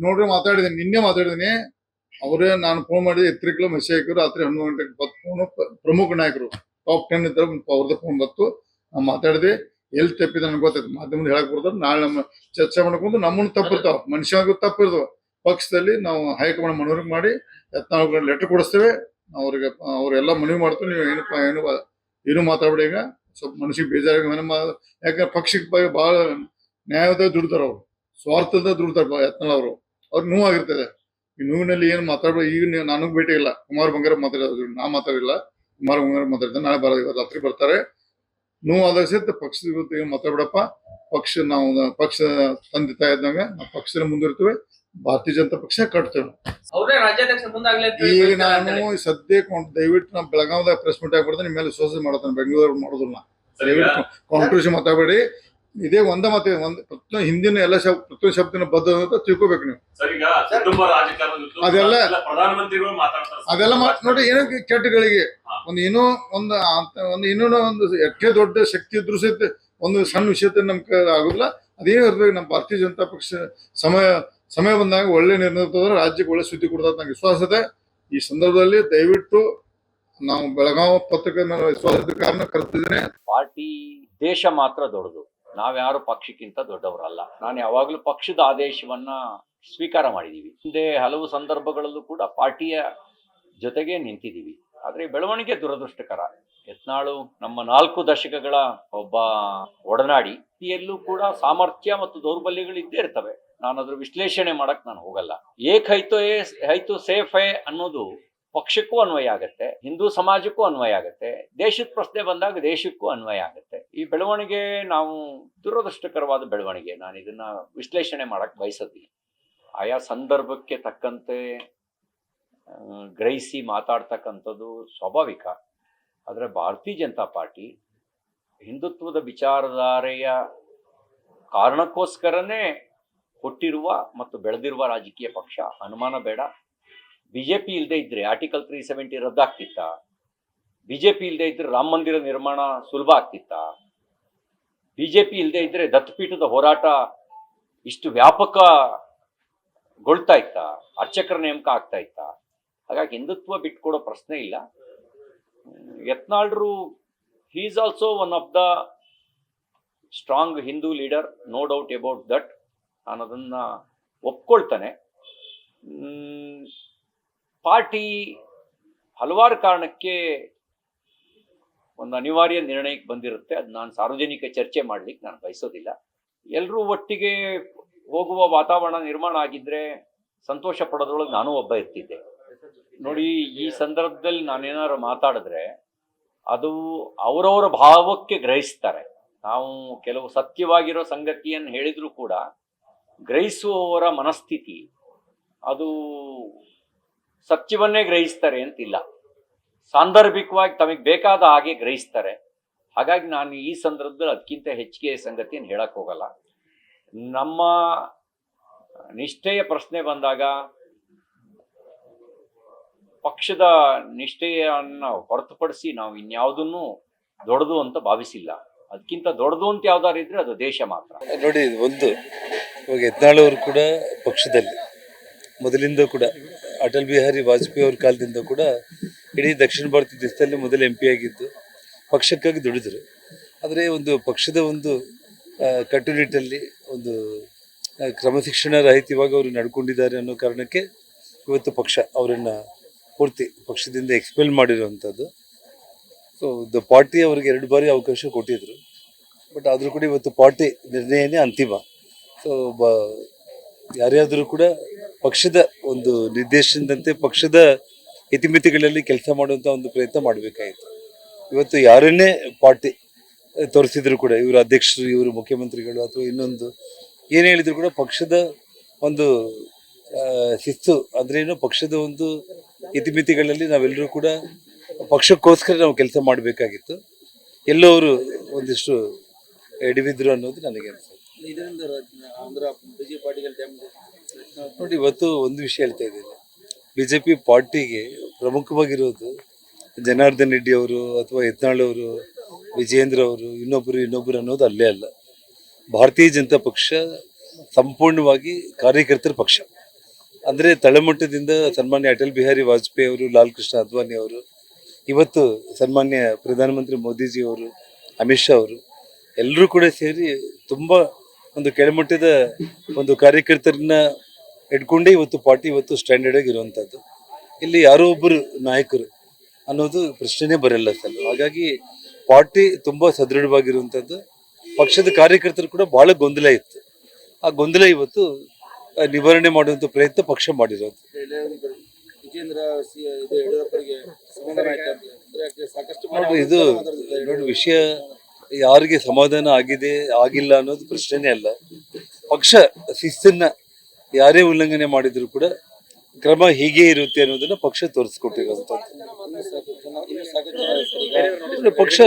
ನೋಡ್ರಿ, ಮಾತಾಡಿದ್ದೀನಿ ನಿನ್ನೆ ಮಾತಾಡಿದೀನಿ. ಅವರೇ ನಾನು ಫೋನ್ ಮಾಡಿದ ಎತ್ತರಿಕಲು ಮೆಸೇಜ್ ರಾತ್ರಿ 11 ಗಂಟೆಗೆ ಫೋನ್. ಪ್ರಮುಖ ನಾಯಕರು ಟಾಪ್ 10 ಇದ್ದಾಗ ಅವ್ರದ್ದು ಫೋನ್ ಬಂತು. ನಾವು ಮಾತಾಡಿದೆ. ಎಲ್ಲಿ ತಪ್ಪಿದ ನನಗೆ ಗೊತ್ತಾಯ್ತು. ಮಾಧ್ಯಮದ ಹೇಳಕ್ ಬರ್ತಾರೆ. ನಾಳೆ ನಮ್ಮ ಚರ್ಚೆ ಮಾಡ್ಕೊಂಡು ನಮ್ಮನ್ನು ತಪ್ಪಿರ್ತಾವ, ಮನುಷ್ಯಗೂ ತಪ್ಪಿರ್ತಾವ. ಪಕ್ಷದಲ್ಲಿ ನಾವು ಹೈಕಮಾಂಡ್ ಮನವರಿಕೆ ಮಾಡಿ ಯತ್ನಾಳ್ ಲೆಟರ್ ಕೊಡಿಸ್ತೇವೆ. ಅವ್ರಿಗೆ ಅವರೆಲ್ಲ ಮನವಿ ಮಾಡ್ತೀವಿ. ನೀವು ಏನು ಮಾತಾಡ್ಬೇಡಿ. ಈಗ ಸ್ವಲ್ಪ ಮನಸ್ಸಿಗೆ ಬೇಜಾರಾಗಿ ಯಾಕಂದ್ರೆ ಪಕ್ಷಕ್ಕೆ ಬಹಳ ನ್ಯಾಯದ ದುಡ್ತಾರ, ಅವ್ರು ಸ್ವಾರ್ಥದ ದುಡ್ತಾರ ಯತ್ನಾಳ್ ಅವರು. ಅವ್ರಿಗೆ ನೋವಾಗಿರ್ತದೆ. ಈ ನೋವಿನಲ್ಲಿ ಏನು ಮಾತಾಡ್ಬೇಕು. ಈಗ ನನಗ್ ಭೇಟಿ ಇಲ್ಲ. ಕುಮಾರ್ ಬಂಗಾರ ಮಾತಾಡೋದು, ನಾ ಮಾತಾಡಿಲ್ಲ. ಕುಮಾರ್ ಬಂಗಾರ ಮಾತಾಡಿದ. ನಾಳೆ ರಾತ್ರಿ ಬರ್ತಾರೆ. ನೋವಾದಾಗ ಸಹಿತ ಪಕ್ಷದ ವಿರುದ್ಧ ಮಾತಾಡ್ಬಿಡಪ್ಪ, ಪಕ್ಷ ತಂದೆ ತಾಯಿ ಇದ್ದಂಗ ನಾವು ಪಕ್ಷದ ಮುಂದಿರ್ತೇವೆ, ಭಾರತೀಯ ಜನತಾ ಪಕ್ಷ ಕಟ್ತೇವೆ. ಅವ್ರೇ ರಾಜ್ಯಾಧ್ಯಕ್ಷ ಮುಂದಾಗ್ಲಿ ಅಂತ ಹೇಳಿ ಈಗ ಬಯಸ್ತಾರೆ ಅಂತ ನಾನು ಹೇಳಿ. ಸದ್ಯಕ್ಕೆ ದಯವಿಟ್ಟು ನಾವು ಬೆಳಗಾವದಾಗ ಪ್ರೆಸ್ ಮೀಟ್ ಆಗ್ಬಿಡ್ದೆ, ನಿಮ್ಮ ಮೇಲೆ ವಿಶ್ವಾಸ ಮಾಡತಾನೆ, ಬೆಂಗಳೂರು ಮಾಡೋದಿಲ್ಲ. ದಯವಿಟ್ಟು ಕಾಂಟ್ರವರ್ಸಿ ಮಾತಾಡಬೇಡಿ. ಇದೇ ಒಂದ ಮಾತು, ಹಿಂದಿನ ಎಲ್ಲ ಪ್ರತಿಯೊಂದು ಶಬ್ದನ ಬದ್ಧ ಅಂತ ತಿಳ್ಕೊಬೇಕು ನೀವು. ಸರಿಗ ಕುಟುಂಬ ರಾಜಕಾರಣ ಅದೆಲ್ಲ- ಪ್ರಧಾನಮಂತ್ರಿಗಳು ಮಾತಾಡ್ತಾರೆ. ಅದೆಲ್ಲ ನೋಡಿ ಏನೋ ಕೆಟ್ಟಗಳಿಗೆ ಒಂದು ಎಷ್ಟೇ ದೊಡ್ಡ ಶಕ್ತಿ ಇದ್ರು ಸಹಿತ ಒಂದು ಸಣ್ಣ ವಿಷಯತೆ ನಮ್ಗೆ ಆಗುದಿಲ್ಲ. ಅದೇನು ಇರ್ಬೇಕು, ನಮ್ಮ ಭಾರತೀಯ ಜನತಾ ಪಕ್ಷ ಸಮಯ ಬಂದಾಗ ಒಳ್ಳೆ ನಿರ್ಣಯ ತಗೊಂಡ್ರೆ ರಾಜ್ಯಕ್ಕೆ ಒಳ್ಳೆ ಸುದ್ದಿ ಕೊಡ್ತದೆ ನಂಗೆ ವಿಶ್ವಾಸ ಇದೆ. ಈ ಸಂದರ್ಭದಲ್ಲಿ ದಯವಿಟ್ಟು ನಾವು ಬೆಳಗಾವಿ ಪತ್ರಿಕೆ ಮೇಲೆ ವಿಶ್ವಾಸದ ಕಾರಣ ಕರೆದಿದ್ದೇನೆ. ಪಾರ್ಟಿ ದೇಶ ಮಾತ್ರ ದೊಡ್ಡದು, ನಾವ್ಯಾರು ಪಕ್ಷಕ್ಕಿಂತ ದೊಡ್ಡವರಲ್ಲ. ನಾನು ಯಾವಾಗಲೂ ಪಕ್ಷದ ಆದೇಶವನ್ನ ಸ್ವೀಕಾರ ಮಾಡಿದೀವಿ. ಹಿಂದೆ ಹಲವು ಸಂದರ್ಭಗಳಲ್ಲೂ ಕೂಡ ಪಾರ್ಟಿಯ ಜೊತೆಗೆ ನಿಂತಿದ್ದೀವಿ. ಆದರೆ ಬೆಳವಣಿಗೆ ದುರದೃಷ್ಟಕರ. ಯತ್ನಾಳು ನಮ್ಮ 4 ದಶಕಗಳ ಒಬ್ಬ ಒಡನಾಡಿ, ಎಲ್ಲೂ ಕೂಡ ಸಾಮರ್ಥ್ಯ ಮತ್ತು ದೌರ್ಬಲ್ಯಗಳು ಇದ್ದೇ ಇರ್ತವೆ. ನಾನು ಅದ್ರ ವಿಶ್ಲೇಷಣೆ ಮಾಡಕ್ ನಾನು ಹೋಗಲ್ಲ. ಏಕ್ ಹೈತು ಸೇಫ್ ಹೈ ಅನ್ನೋದು ಪಕ್ಷಕ್ಕೂ ಅನ್ವಯ ಆಗತ್ತೆ, ಹಿಂದೂ ಸಮಾಜಕ್ಕೂ ಅನ್ವಯ ಆಗತ್ತೆ, ದೇಶದ ಪ್ರಶ್ನೆ ಬಂದಾಗ ದೇಶಕ್ಕೂ ಅನ್ವಯ ಆಗತ್ತೆ. ಈ ಬೆಳವಣಿಗೆ ನಾವು ದುರದೃಷ್ಟಕರವಾದ ಬೆಳವಣಿಗೆ. ನಾನು ಇದನ್ನ ವಿಶ್ಲೇಷಣೆ ಮಾಡಕ್ ಬಯಸೋದಿಲ್ಲ. ಆಯಾ ಸಂದರ್ಭಕ್ಕೆ ತಕ್ಕಂತೆ ಗ್ರಹಿಸಿ ಮಾತಾಡ್ತಕ್ಕಂಥದ್ದು ಸ್ವಾಭಾವಿಕ. ಆದರೆ ಭಾರತೀಯ ಜನತಾ ಪಾರ್ಟಿ ಹಿಂದುತ್ವದ ವಿಚಾರಧಾರೆಯ ಕಾರಣಕ್ಕೋಸ್ಕರನೇ ಹುಟ್ಟಿರುವ ಮತ್ತು ಬೆಳೆದಿರುವ ರಾಜಕೀಯ ಪಕ್ಷ, ಅನುಮಾನ ಬೇಡ. ಬಿಜೆಪಿ ಇಲ್ಲದೆ ಇದ್ರೆ ಆರ್ಟಿಕಲ್ 370 ರದ್ದಾಗ್ತಿತ್ತ? ಬಿಜೆಪಿ ಇಲ್ಲದೆ ಇದ್ರೆ ರಾಮ ಮಂದಿರ ನಿರ್ಮಾಣ ಸುಲಭ ಆಗ್ತಿತ್ತ? ಬಿಜೆಪಿ ಇಲ್ಲದೆ ಇದ್ರೆ ದತ್ತಪೀಠದ ಹೋರಾಟ ಇಷ್ಟು ವ್ಯಾಪಕಗೊಳ್ತಾ ಇತ್ತ? ಅರ್ಚಕರ ನೇಮಕ ಆಗ್ತಾ ಇತ್ತ? ಹಾಗಾಗಿ ಹಿಂದುತ್ವ ಬಿಟ್ಕೊಡೋ ಪ್ರಶ್ನೆ ಇಲ್ಲ. ಯತ್ನಾಳ್ರು he is also one of the strong Hindu leader, no doubt about that. ನಾನು ಅದನ್ನ ಒಪ್ಕೊಳ್ತಾನೆ. ಪಾರ್ಟಿ ಹಲವಾರು ಕಾರಣಕ್ಕೆ ಒಂದು ಅನಿವಾರ್ಯ ನಿರ್ಣಯಕ್ಕೆ ಬಂದಿರುತ್ತೆ. ಅದು ನಾನು ಸಾರ್ವಜನಿಕ ಚರ್ಚೆ ಮಾಡ್ಲಿಕ್ಕೆ ನಾನು ಬಯಸೋದಿಲ್ಲ. ಎಲ್ಲರೂ ಒಟ್ಟಿಗೆ ಹೋಗುವ ವಾತಾವರಣ ನಿರ್ಮಾಣ ಆಗಿದ್ರೆ ಸಂತೋಷ ಪಡೋದ್ರೊಳಗೆ ನಾನು ಒಬ್ಬ ಇರ್ತಿದ್ದೆ. ನೋಡಿ, ಈ ಸಂದರ್ಭದಲ್ಲಿ ನಾನೇನಾದ್ರು ಮಾತಾಡಿದ್ರೆ ಅದು ಅವರವರ ಭಾವಕ್ಕೆ ಗ್ರಹಿಸ್ತಾರೆ. ನಾವು ಕೆಲವು ಸತ್ಯವಾಗಿರೋ ಸಂಗತಿಯನ್ನು ಹೇಳಿದ್ರು ಕೂಡ ಗ್ರಹಿಸುವವರ ಮನಸ್ಥಿತಿ ಅದು ಸತ್ಯವನ್ನೇ ಗ್ರಹಿಸ್ತಾರೆ ಅಂತಿಲ್ಲ. ಸಾಂದರ್ಭಿಕವಾಗಿ ತಮಗೆ ಬೇಕಾದ ಹಾಗೆ ಗ್ರಹಿಸ್ತಾರೆ. ಹಾಗಾಗಿ ನಾನು ಈ ಸಂದರ್ಭದಲ್ಲಿ ಅದಕ್ಕಿಂತ ಹೆಚ್ಚಿಗೆ ಸಂಗತಿಯನ್ನು ಹೇಳಕ್ ಹೋಗಲ್ಲ. ನಮ್ಮ ನಿಷ್ಠೆಯ ಪ್ರಶ್ನೆ ಬಂದಾಗ ಪಕ್ಷದ ನಿಷ್ಠೆಯನ್ನು ಹೊರತುಪಡಿಸಿ ನಾವು ಇನ್ಯಾವುದನ್ನು ದೊಡ್ಡದು ಅಂತ ಭಾವಿಸಿಲ್ಲ. ಅದಕ್ಕಿಂತ ದೊಡ್ಡದು ಅಂತ ಯಾವ್ದಾರು ಇದ್ರೆ ಅದು ದೇಶ ಮಾತ್ರ. ನೋಡಿ, ಒಂದು ಇವಾಗ ಯತ್ನಾಳ್ ಅವರು ಕೂಡ ಪಕ್ಷದಲ್ಲಿ ಮೊದಲಿಂದ ಕೂಡ ಅಟಲ್ ಬಿಹಾರಿ ವಾಜಪೇಯಿ ಅವ್ರ ಕಾಲದಿಂದ ಕೂಡ ಇಡೀ ದಕ್ಷಿಣ ಭಾರತ ದೇಶದಲ್ಲಿ ಮೊದಲ MP ಆಗಿದ್ದು ಪಕ್ಷಕ್ಕಾಗಿ ದುಡಿದ್ರು. ಆದರೆ ಒಂದು ಪಕ್ಷದ ಒಂದು ಕಟ್ಟುನಿಟ್ಟಲ್ಲಿ ಒಂದು ಕ್ರಮಶಿಕ್ಷಣ ರಹಿತವಾಗಿ ಅವರು ನಡ್ಕೊಂಡಿದ್ದಾರೆ ಅನ್ನೋ ಕಾರಣಕ್ಕೆ ಇವತ್ತು ಪಕ್ಷ ಅವರನ್ನು ಪೂರ್ತಿ ಪಕ್ಷದಿಂದ ಎಕ್ಸ್ಪೆಲ್ ಮಾಡಿರುವಂಥದ್ದು. ಸೊ ದ ಪಾರ್ಟಿ ಅವರಿಗೆ 2 ಬಾರಿ ಅವಕಾಶ ಕೊಟ್ಟಿದ್ರು. ಬಟ್ ಆದರೂ ಕೂಡ ಇವತ್ತು ಪಾರ್ಟಿ ನಿರ್ಣಯನೇ ಅಂತಿಮ. ಸೊ ಯಾರ್ಯಾದರೂ ಕೂಡ ಪಕ್ಷದ ಒಂದು ನಿರ್ದೇಶನದಂತೆ ಪಕ್ಷದ ಇತಿಮಿತಿಗಳಲ್ಲಿ ಕೆಲಸ ಮಾಡುವಂಥ ಒಂದು ಪ್ರಯತ್ನ ಮಾಡಬೇಕಾಯಿತು. ಇವತ್ತು ಯಾರನ್ನೇ ಪಾರ್ಟಿ ತೋರಿಸಿದ್ರು ಕೂಡ, ಇವರು ಅಧ್ಯಕ್ಷರು, ಇವರು ಮುಖ್ಯಮಂತ್ರಿಗಳು ಅಥವಾ ಇನ್ನೊಂದು ಏನು ಹೇಳಿದ್ರು ಕೂಡ ಪಕ್ಷದ ಒಂದು ಶಿಸ್ತು ಅಂದ್ರೇನು, ಪಕ್ಷದ ಒಂದು ಇತಿಮಿತಿಗಳಲ್ಲಿ ನಾವೆಲ್ಲರೂ ಕೂಡ ಪಕ್ಷಕ್ಕೋಸ್ಕರ ನಾವು ಕೆಲಸ ಮಾಡಬೇಕಾಗಿತ್ತು. ಎಲ್ಲೋ ಅವರು ಒಂದಿಷ್ಟು ಎಡವಿದ್ರು ಅನ್ನೋದು ನನಗೆ ಅನಿಸುತ್ತೆ. ನೋಡಿ, ಇವತ್ತು ಒಂದು ವಿಷಯ ಹೇಳ್ತಾ ಇದ್ದೇನೆ. BJP ಪಾರ್ಟಿಗೆ ಪ್ರಮುಖವಾಗಿರೋದು ಜನಾರ್ದನ್ ರೆಡ್ಡಿ ಅವರು ಅಥವಾ ಯತ್ನಾಳ್ ಅವರು, ವಿಜಯೇಂದ್ರ ಅವರು, ಇನ್ನೊಬ್ಬರು ಅನ್ನೋದು ಅಲ್ಲೇ ಅಲ್ಲ. ಭಾರತೀಯ ಜನತಾ ಪಕ್ಷ ಸಂಪೂರ್ಣವಾಗಿ ಕಾರ್ಯಕರ್ತರ ಪಕ್ಷ. ಅಂದರೆ ತಳಮಟ್ಟದಿಂದ ಸನ್ಮಾನ್ಯ ಅಟಲ್ ಬಿಹಾರಿ ವಾಜಪೇಯಿ ಅವರು, ಲಾಲ್ ಕೃಷ್ಣ ಅದ್ವಾನಿ ಅವರು, ಇವತ್ತು ಸನ್ಮಾನ್ಯ ಪ್ರಧಾನಮಂತ್ರಿ ಮೋದಿಜಿ ಅವರು, ಅಮಿತ್ ಶಾ ಅವರು ಎಲ್ಲರೂ ಕೂಡ ಸೇರಿ ತುಂಬ ಒಂದು ಕೆಳಮಟ್ಟದ ಒಂದು ಕಾರ್ಯಕರ್ತರನ್ನ ಇಟ್ಕೊಂಡೇ ಇವತ್ತು ಪಾರ್ಟಿ ಇವತ್ತು ಸ್ಟ್ಯಾಂಡರ್ಡ್ ಆಗಿರುವಂಥದ್ದು. ಇಲ್ಲಿ ಯಾರೋ ಒಬ್ಬರು ನಾಯಕರು ಅನ್ನೋದು ಪ್ರಶ್ನೆನೇ ಬರಲ್ಲ ಸರ್. ಹಾಗಾಗಿ ಪಾರ್ಟಿ ತುಂಬ ಸದೃಢವಾಗಿರುವಂಥದ್ದು. ಪಕ್ಷದ ಕಾರ್ಯಕರ್ತರು ಕೂಡ ಬಹಳ ಗೊಂದಲ ಇತ್ತು. ಆ ಗೊಂದಲ ಇವತ್ತು ನಿವಾರಣೆ ಮಾಡುವಂಥ ಪ್ರಯತ್ನ ಪಕ್ಷ ಮಾಡಿರೋದು. ನೋಡ್ರಿ, ಇದು ನೋಡಿ ವಿಷಯ ಯಾರಿಗೆ ಸಮಾಧಾನ ಆಗಿದೆ ಆಗಿಲ್ಲ ಅನ್ನೋದು ಪ್ರಶ್ನೆನೇ ಅಲ್ಲ. ಪಕ್ಷ ಶಿಸ್ತನ್ನ ಯಾರೇ ಉಲ್ಲಂಘನೆ ಮಾಡಿದ್ರು ಕೂಡ ಕ್ರಮ ಹೀಗೆ ಇರುತ್ತೆ ಅನ್ನೋದನ್ನ ಪಕ್ಷ ತೋರಿಸ್ಕೊಟ್ಟಿರುವಂತದ್ದು. ಪಕ್ಷ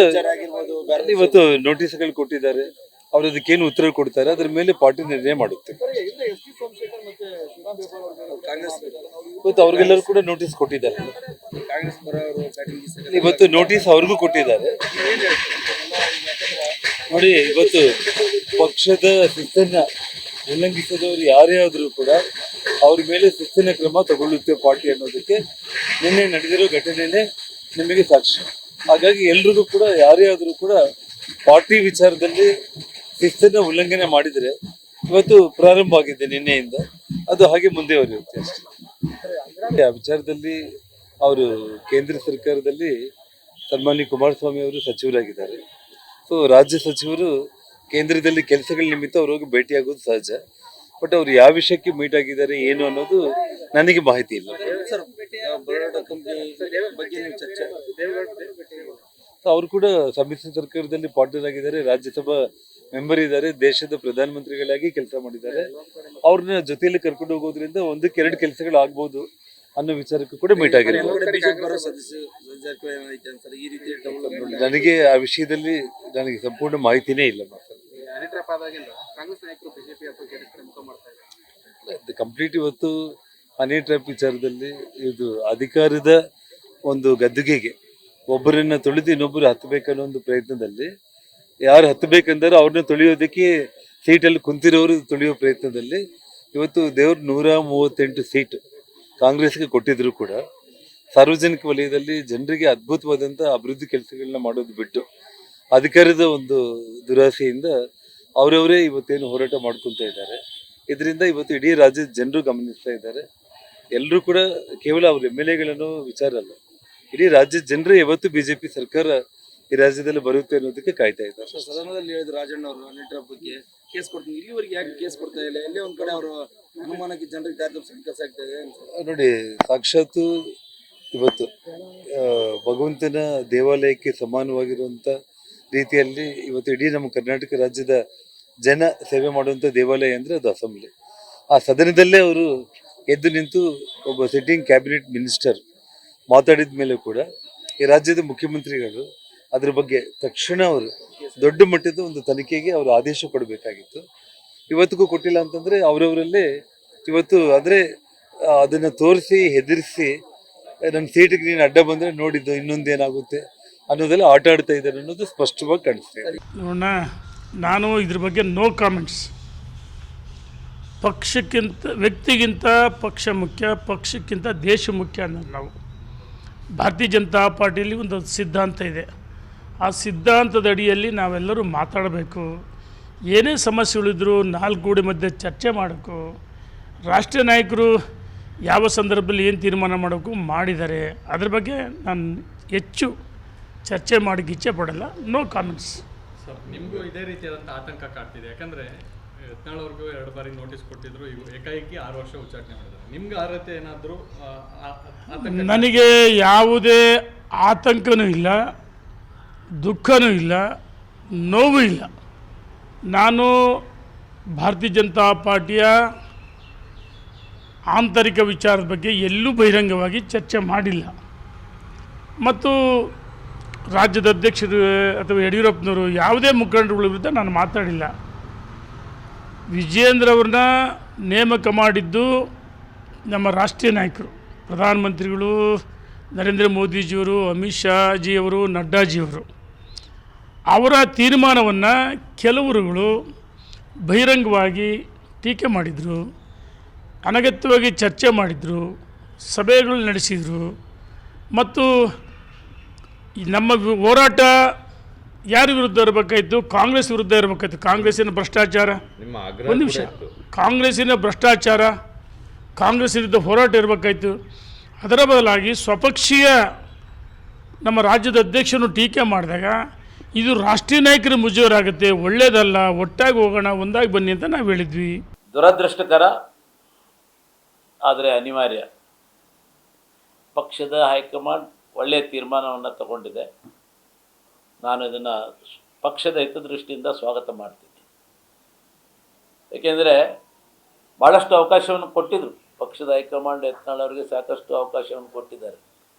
ಇವತ್ತು ನೋಟಿಸ್ಗಳು ಕೊಟ್ಟಿದ್ದಾರೆ, ಅವ್ರು ಅದಕ್ಕೇನು ಉತ್ತರ ಕೊಡ್ತಾರೆ ಅದ್ರ ಮೇಲೆ ಪಾರ್ಟಿ ನಿರ್ಣಯ ಮಾಡುತ್ತೆ. ಇವತ್ತು ಅವ್ರಿಗೆಲ್ಲರೂ ಕೂಡ ನೋಟಿಸ್ ಕೊಟ್ಟಿದ್ದಾರೆ, ಇವತ್ತು ನೋಟಿಸ್ ಅವ್ರಿಗೂ ಕೊಟ್ಟಿದ್ದಾರೆ. ನೋಡಿ, ಇವತ್ತು ಪಕ್ಷದ ಶಿಸ್ತನ್ನ ಉಲ್ಲಂಘಿಸಿದವರು ಯಾರೇ ಆದರೂ ಕೂಡ ಅವ್ರ ಮೇಲೆ ಶಿಸ್ತಿನ ಕ್ರಮ ತಗೊಳ್ಳುತ್ತೆ ಪಾರ್ಟಿ ಅನ್ನೋದಕ್ಕೆ ನಿನ್ನೆ ನಡೆದಿರೋ ಘಟನೆನೇ ನಿಮಗೆ ಸಾಕ್ಷಿ. ಹಾಗಾಗಿ ಎಲ್ರಿಗೂ ಕೂಡ ಯಾರೇ ಆದರೂ ಕೂಡ ಪಾರ್ಟಿ ವಿಚಾರದಲ್ಲಿ ಶಿಸ್ತನ್ನ ಉಲ್ಲಂಘನೆ ಮಾಡಿದರೆ ಇವತ್ತು ಪ್ರಾರಂಭ ಆಗಿದೆ ನಿನ್ನೆಯಿಂದ, ಅದು ಹಾಗೆ ಮುಂದುವರಿಯುತ್ತೆ ಅಷ್ಟೇ. ಆ ವಿಚಾರದಲ್ಲಿ ಅವರು ಕೇಂದ್ರ ಸರ್ಕಾರದಲ್ಲಿ ಸನ್ಮಾನ್ಯ ಕುಮಾರಸ್ವಾಮಿ ಅವರು ಸಚಿವರಾಗಿದ್ದಾರೆ. ಸೊ ರಾಜ್ಯ ಸಚಿವರು ಕೇಂದ್ರದಲ್ಲಿ ಕೆಲಸಗಳ ನಿಮಿತ್ತ ಅವ್ರು ಹೋಗಿ ಭೇಟಿಯಾಗೋದು ಸಹಜ. ಬಟ್ ಅವ್ರು ಯಾವ ವಿಷಯಕ್ಕೆ ಮೀಟ್ ಆಗಿದ್ದಾರೆ ಏನು ಅನ್ನೋದು ನನಗೆ ಮಾಹಿತಿ ಇಲ್ಲ. ಅವರು ಕೂಡ ಸಮ್ಮಿಶ್ರ ಸರ್ಕಾರದಲ್ಲಿ ಪಾರ್ಟ್ನರ್ ಆಗಿದ್ದಾರೆ, ರಾಜ್ಯಸಭಾ ಮೆಂಬರ್ ಇದ್ದಾರೆ, ದೇಶದ ಪ್ರಧಾನಮಂತ್ರಿಗಳಾಗಿ ಕೆಲಸ ಮಾಡಿದ್ದಾರೆ. ಅವ್ರನ್ನ ಜೊತೆಯಲ್ಲಿ ಕರ್ಕೊಂಡು ಹೋಗೋದ್ರಿಂದ ಒಂದಕ್ಕೆ ಎರಡು ಕೆಲಸಗಳು ಆಗ್ಬೋದು ಅನ್ನೋ ವಿಚಾರಕ್ಕೂ ಕೂಡ ಮೀಟ್ ಆಗಿದ್ದಾರೆ. ನನಗೆ ಆ ವಿಷಯದಲ್ಲಿ ನನಗೆ ಸಂಪೂರ್ಣ ಮಾಹಿತಿನೇ ಇಲ್ಲ. ಕಂಪ್ಲೀಟ್ ಇವತ್ತು ಹನಿ ಟ್ರ್ಯಾಪ್ ವಿಚಾರದಲ್ಲಿ ಇದು ಅಧಿಕಾರದ ಒಂದು ಗದ್ದುಗೆಗೆ ಒಬ್ಬರನ್ನ ತೊಳೆದು ಇನ್ನೊಬ್ಬರು ಹತ್ತಬೇಕನ್ನೋ ಒಂದು ಪ್ರಯತ್ನದಲ್ಲಿ ಯಾರು ಹತ್ತಬೇಕಂದ್ರೆ ಅವ್ರನ್ನ ತೊಳೆಯೋದಕ್ಕೆ ಸೀಟಲ್ಲಿ ಕುಂತಿರೋರು ತೊಳೆಯೋ ಪ್ರಯತ್ನದಲ್ಲಿ ಇವತ್ತು ದೇವ್ರು 138 ಸೀಟ್ ಕಾಂಗ್ರೆಸ್ಗೆ ಕೊಟ್ಟಿದ್ರು ಕೂಡ ಸಾರ್ವಜನಿಕ ವಲಯದಲ್ಲಿ ಜನರಿಗೆ ಅದ್ಭುತವಾದಂಥ ಅಭಿವೃದ್ಧಿ ಕೆಲಸಗಳನ್ನ ಮಾಡೋದು ಬಿಟ್ಟು ಅಧಿಕಾರದ ಒಂದು ದುರಾಸೆಯಿಂದ ಅವರವರೇ ಇವತ್ತೇನು ಹೋರಾಟ ಮಾಡ್ಕೊಳ್ತಾ ಇದ್ದಾರೆ. ಇದರಿಂದ ಇವತ್ತು ಇಡೀ ರಾಜ್ಯದ ಜನರು ಗಮನಿಸ್ತಾ ಇದ್ದಾರೆ. ಎಲ್ಲರೂ ಕೂಡ ಕೇವಲ ಅವ್ರ MLAಗಳನ್ನು ವಿಚಾರ ಅಲ್ಲ, ಇಡೀ ರಾಜ್ಯದ ಜನರೇ ಇವತ್ತು ಬಿಜೆಪಿ ಸರ್ಕಾರ ಈ ರಾಜ್ಯದಲ್ಲಿ ಬರುತ್ತೆ ಅನ್ನೋದಕ್ಕೆ ಕಾಯ್ತಾ ಇದ್ದಾರೆ. ಸದನದಲ್ಲಿ ಹೇಳಿದ್ರು ರಾಜಣ್ಣ ಅವರು ಹನಿ ಬಗ್ಗೆ ಕೇಸ್ ಕೊಡ್ತೀನಿ, ಇಲ್ಲಿವರೆಗೆ ಯಾಕೆ ಕೇಸ್ ಕೊಡ್ತಾ ಇಲ್ಲ? ಎಲ್ಲೇ ಒಂದ್ ಕಡೆ ಅವರು ಅನುಮಾನಕ್ಕೆ ಜನರಿಗೆ ದಾರಿ ತಪ್ಪಿಸಿ ಕೆಲಸ ಆಗ್ತಾ ಇದೆ. ನೋಡಿ, ಸಾಕ್ಷಾತ್ತು ಇವತ್ತು ಭಗವಂತನ ದೇವಾಲಯಕ್ಕೆ ಸಮಾನವಾಗಿರುವಂಥ ರೀತಿಯಲ್ಲಿ ಇವತ್ತು ಇಡೀ ನಮ್ಮ ಕರ್ನಾಟಕ ರಾಜ್ಯದ ಜನ ಸೇವೆ ಮಾಡುವಂಥ ದೇವಾಲಯ ಅಂದರೆ ಅದು ಅಸೆಂಬ್ಲಿ. ಆ ಸದನದಲ್ಲೇ ಅವರು ಎದ್ದು ನಿಂತು ಒಬ್ಬ ಸಿಟ್ಟಿಂಗ್ ಕ್ಯಾಬಿನೆಟ್ ಮಿನಿಸ್ಟರ್ ಮಾತಾಡಿದ ಮೇಲೆ ಕೂಡ ಈ ರಾಜ್ಯದ ಮುಖ್ಯಮಂತ್ರಿಗಳು ಅದ್ರ ಬಗ್ಗೆ ತಕ್ಷಣ ಅವರು ದೊಡ್ಡ ಮಟ್ಟದ ಒಂದು ತನಿಖೆಗೆ ಅವರು ಆದೇಶ ಕೊಡಬೇಕಾಗಿತ್ತು. ಇವತ್ತಿಗೂ ಕೊಟ್ಟಿಲ್ಲ ಅಂತಂದರೆ ಅವರವರಲ್ಲೇ ಇವತ್ತು ಅಂದರೆ ಅದನ್ನು ತೋರಿಸಿ ಹೆದರಿಸಿ ನನ್ನ ಸೀಟಿಗೆ ನೀನು ಅಡ್ಡ ಬಂದರೆ ನೋಡಿದ್ದು ಇನ್ನೊಂದೇನಾಗುತ್ತೆ ಅನ್ನೋದೆಲ್ಲ ಆಟ ಆಡ್ತಾ ಇದ್ದಾರೆ ಅನ್ನೋದು ಸ್ಪಷ್ಟವಾಗಿ ಕಾಣಿಸ್ತಾ ಇದೆ. ನೋಡೋಣ, ನಾನು ಇದ್ರ ಬಗ್ಗೆ ನೋ ಕಾಮೆಂಟ್ಸ್. ಪಕ್ಷಕ್ಕಿಂತ ವ್ಯಕ್ತಿಗಿಂತ ಪಕ್ಷ ಮುಖ್ಯ, ಪಕ್ಷಕ್ಕಿಂತ ದೇಶ ಮುಖ್ಯ ಅನ್ನೋದು ನಾವು. ಭಾರತೀಯ ಜನತಾ ಪಾರ್ಟಿಯಲ್ಲಿ ಒಂದು ಸಿದ್ಧಾಂತ ಇದೆ. ಆ ಸಿದ್ಧಾಂತದ ಅಡಿಯಲ್ಲಿ ನಾವೆಲ್ಲರೂ ಮಾತಾಡಬೇಕು. ಏನೇ ಸಮಸ್ಯೆಗಳಿದ್ರೂ 4 ಗೋಡೆ ಮಧ್ಯೆ ಚರ್ಚೆ ಮಾಡಬೇಕು. ರಾಷ್ಟ್ರೀಯ ನಾಯಕರು ಯಾವ ಸಂದರ್ಭದಲ್ಲಿ ಏನು ತೀರ್ಮಾನ ಮಾಡಬೇಕು ಮಾಡಿದ್ದಾರೆ. ಅದ್ರ ಬಗ್ಗೆ ನಾನು ಹೆಚ್ಚು ಚರ್ಚೆ ಮಾಡಿ ಇಚ್ಛೆ ಪಡಲ್ಲ. No comments. ಸರ್, ನಿಮಗೂ ಇದೇ ರೀತಿಯಾದಂಥ ಆತಂಕ ಕಾಡ್ತಿದೆ. ಯಾಕಂದರೆ ಯತ್ನಾಳವ್ರಿಗೂ 2 ಬಾರಿ ನೋಟಿಸ್ ಕೊಟ್ಟಿದ್ರು, ಇವು ಏಕಾಏಕಿ 6 ವರ್ಷ ಉಚ್ಚಾಟನೆ ಮಾಡಿದ್ದಾರೆ. ನಿಮ್ಗೆ ಆ ರೀತಿ ಏನಾದರೂ ನನಗೆ ಯಾವುದೇ ಆತಂಕನೂ ಇಲ್ಲ, ದುಃಖನೂ ಇಲ್ಲ, ನೋವು ಇಲ್ಲ. ನಾನು ಭಾರತೀಯ ಜನತಾ ಪಾರ್ಟಿಯ ಆಂತರಿಕ ವಿಚಾರದ ಬಗ್ಗೆ ಎಲ್ಲೂ ಬಹಿರಂಗವಾಗಿ ಚರ್ಚೆ ಮಾಡಿಲ್ಲ. ಮತ್ತು ರಾಜ್ಯದ ಅಧ್ಯಕ್ಷರು ಅಥವಾ ಯಡಿಯೂರಪ್ಪನವರು ಯಾವುದೇ ಮುಖಂಡರುಗಳ ವಿರುದ್ಧ ನಾನು ಮಾತಾಡಿಲ್ಲ. ವಿಜಯೇಂದ್ರ ಅವ್ರನ್ನ ನೇಮಕ ಮಾಡಿದ್ದು ನಮ್ಮ ರಾಷ್ಟ್ರೀಯ ನಾಯಕರು, ಪ್ರಧಾನಮಂತ್ರಿಗಳು ನರೇಂದ್ರ ಮೋದಿಜಿಯವರು, ಅಮಿತ್ ಶಾ ಜಿಯವರು, ನಡ್ಡಾಜಿಯವರು. ಅವರ ತೀರ್ಮಾನವನ್ನು ಕೆಲವರುಗಳು ಬಹಿರಂಗವಾಗಿ ಟೀಕೆ ಮಾಡಿದರು, ಅನಗತ್ಯವಾಗಿ ಚರ್ಚೆ ಮಾಡಿದರು, ಸಭೆಗಳು ನಡೆಸಿದರು. ಮತ್ತು ನಮ್ಮ ಹೋರಾಟ ಯಾರ ವಿರುದ್ಧ ಇರಬೇಕಾಯಿತು? ಕಾಂಗ್ರೆಸ್ ವಿರುದ್ಧ ಇರಬೇಕಾಯಿತು. ಕಾಂಗ್ರೆಸ್ಸಿನ ಭ್ರಷ್ಟಾಚಾರ, ಒಂದು ನಿಮಿಷ, ಕಾಂಗ್ರೆಸ್ಸಿನ ಭ್ರಷ್ಟಾಚಾರ, ಕಾಂಗ್ರೆಸ್ ವಿರುದ್ಧ ಹೋರಾಟ ಇರಬೇಕಾಯಿತು. ಅದರ ಬದಲಾಗಿ ಸ್ವಪಕ್ಷೀಯ ನಮ್ಮ ರಾಜ್ಯದ ಅಧ್ಯಕ್ಷನು ಟೀಕೆ ಮಾಡಿದಾಗ ಇದು ರಾಷ್ಟ್ರೀಯ ನಾಯಕರ ಮುಜುಗರಾಗುತ್ತೆ, ಒಳ್ಳೆಯದಲ್ಲ, ಒಟ್ಟಾಗಿ ಹೋಗೋಣ, ಒಂದಾಗಿ ಬನ್ನಿ ಅಂತ ನಾವು ಹೇಳಿದ್ವಿ. ದುರದೃಷ್ಟಕರ ಆದರೆ ಅನಿವಾರ್ಯ. ಪಕ್ಷದ ಹೈಕಮಾಂಡ್ ಒಳ್ಳೆಯ ತೀರ್ಮಾನವನ್ನು ತಗೊಂಡಿದೆ. ನಾನು ಇದನ್ನು ಪಕ್ಷದ ಹಿತದೃಷ್ಟಿಯಿಂದ ಸ್ವಾಗತ ಮಾಡ್ತೀನಿ. ಏಕೆಂದರೆ ಭಾಳಷ್ಟು ಅವಕಾಶವನ್ನು ಕೊಟ್ಟಿದ್ದರು, ಪಕ್ಷದ ಹೈಕಮಾಂಡ್ ಯತ್ನಾಳ್ ಅವರಿಗೆ ಸಾಕಷ್ಟು ಅವಕಾಶವನ್ನು ಕೊಟ್ಟಿದ್ದಾರೆ.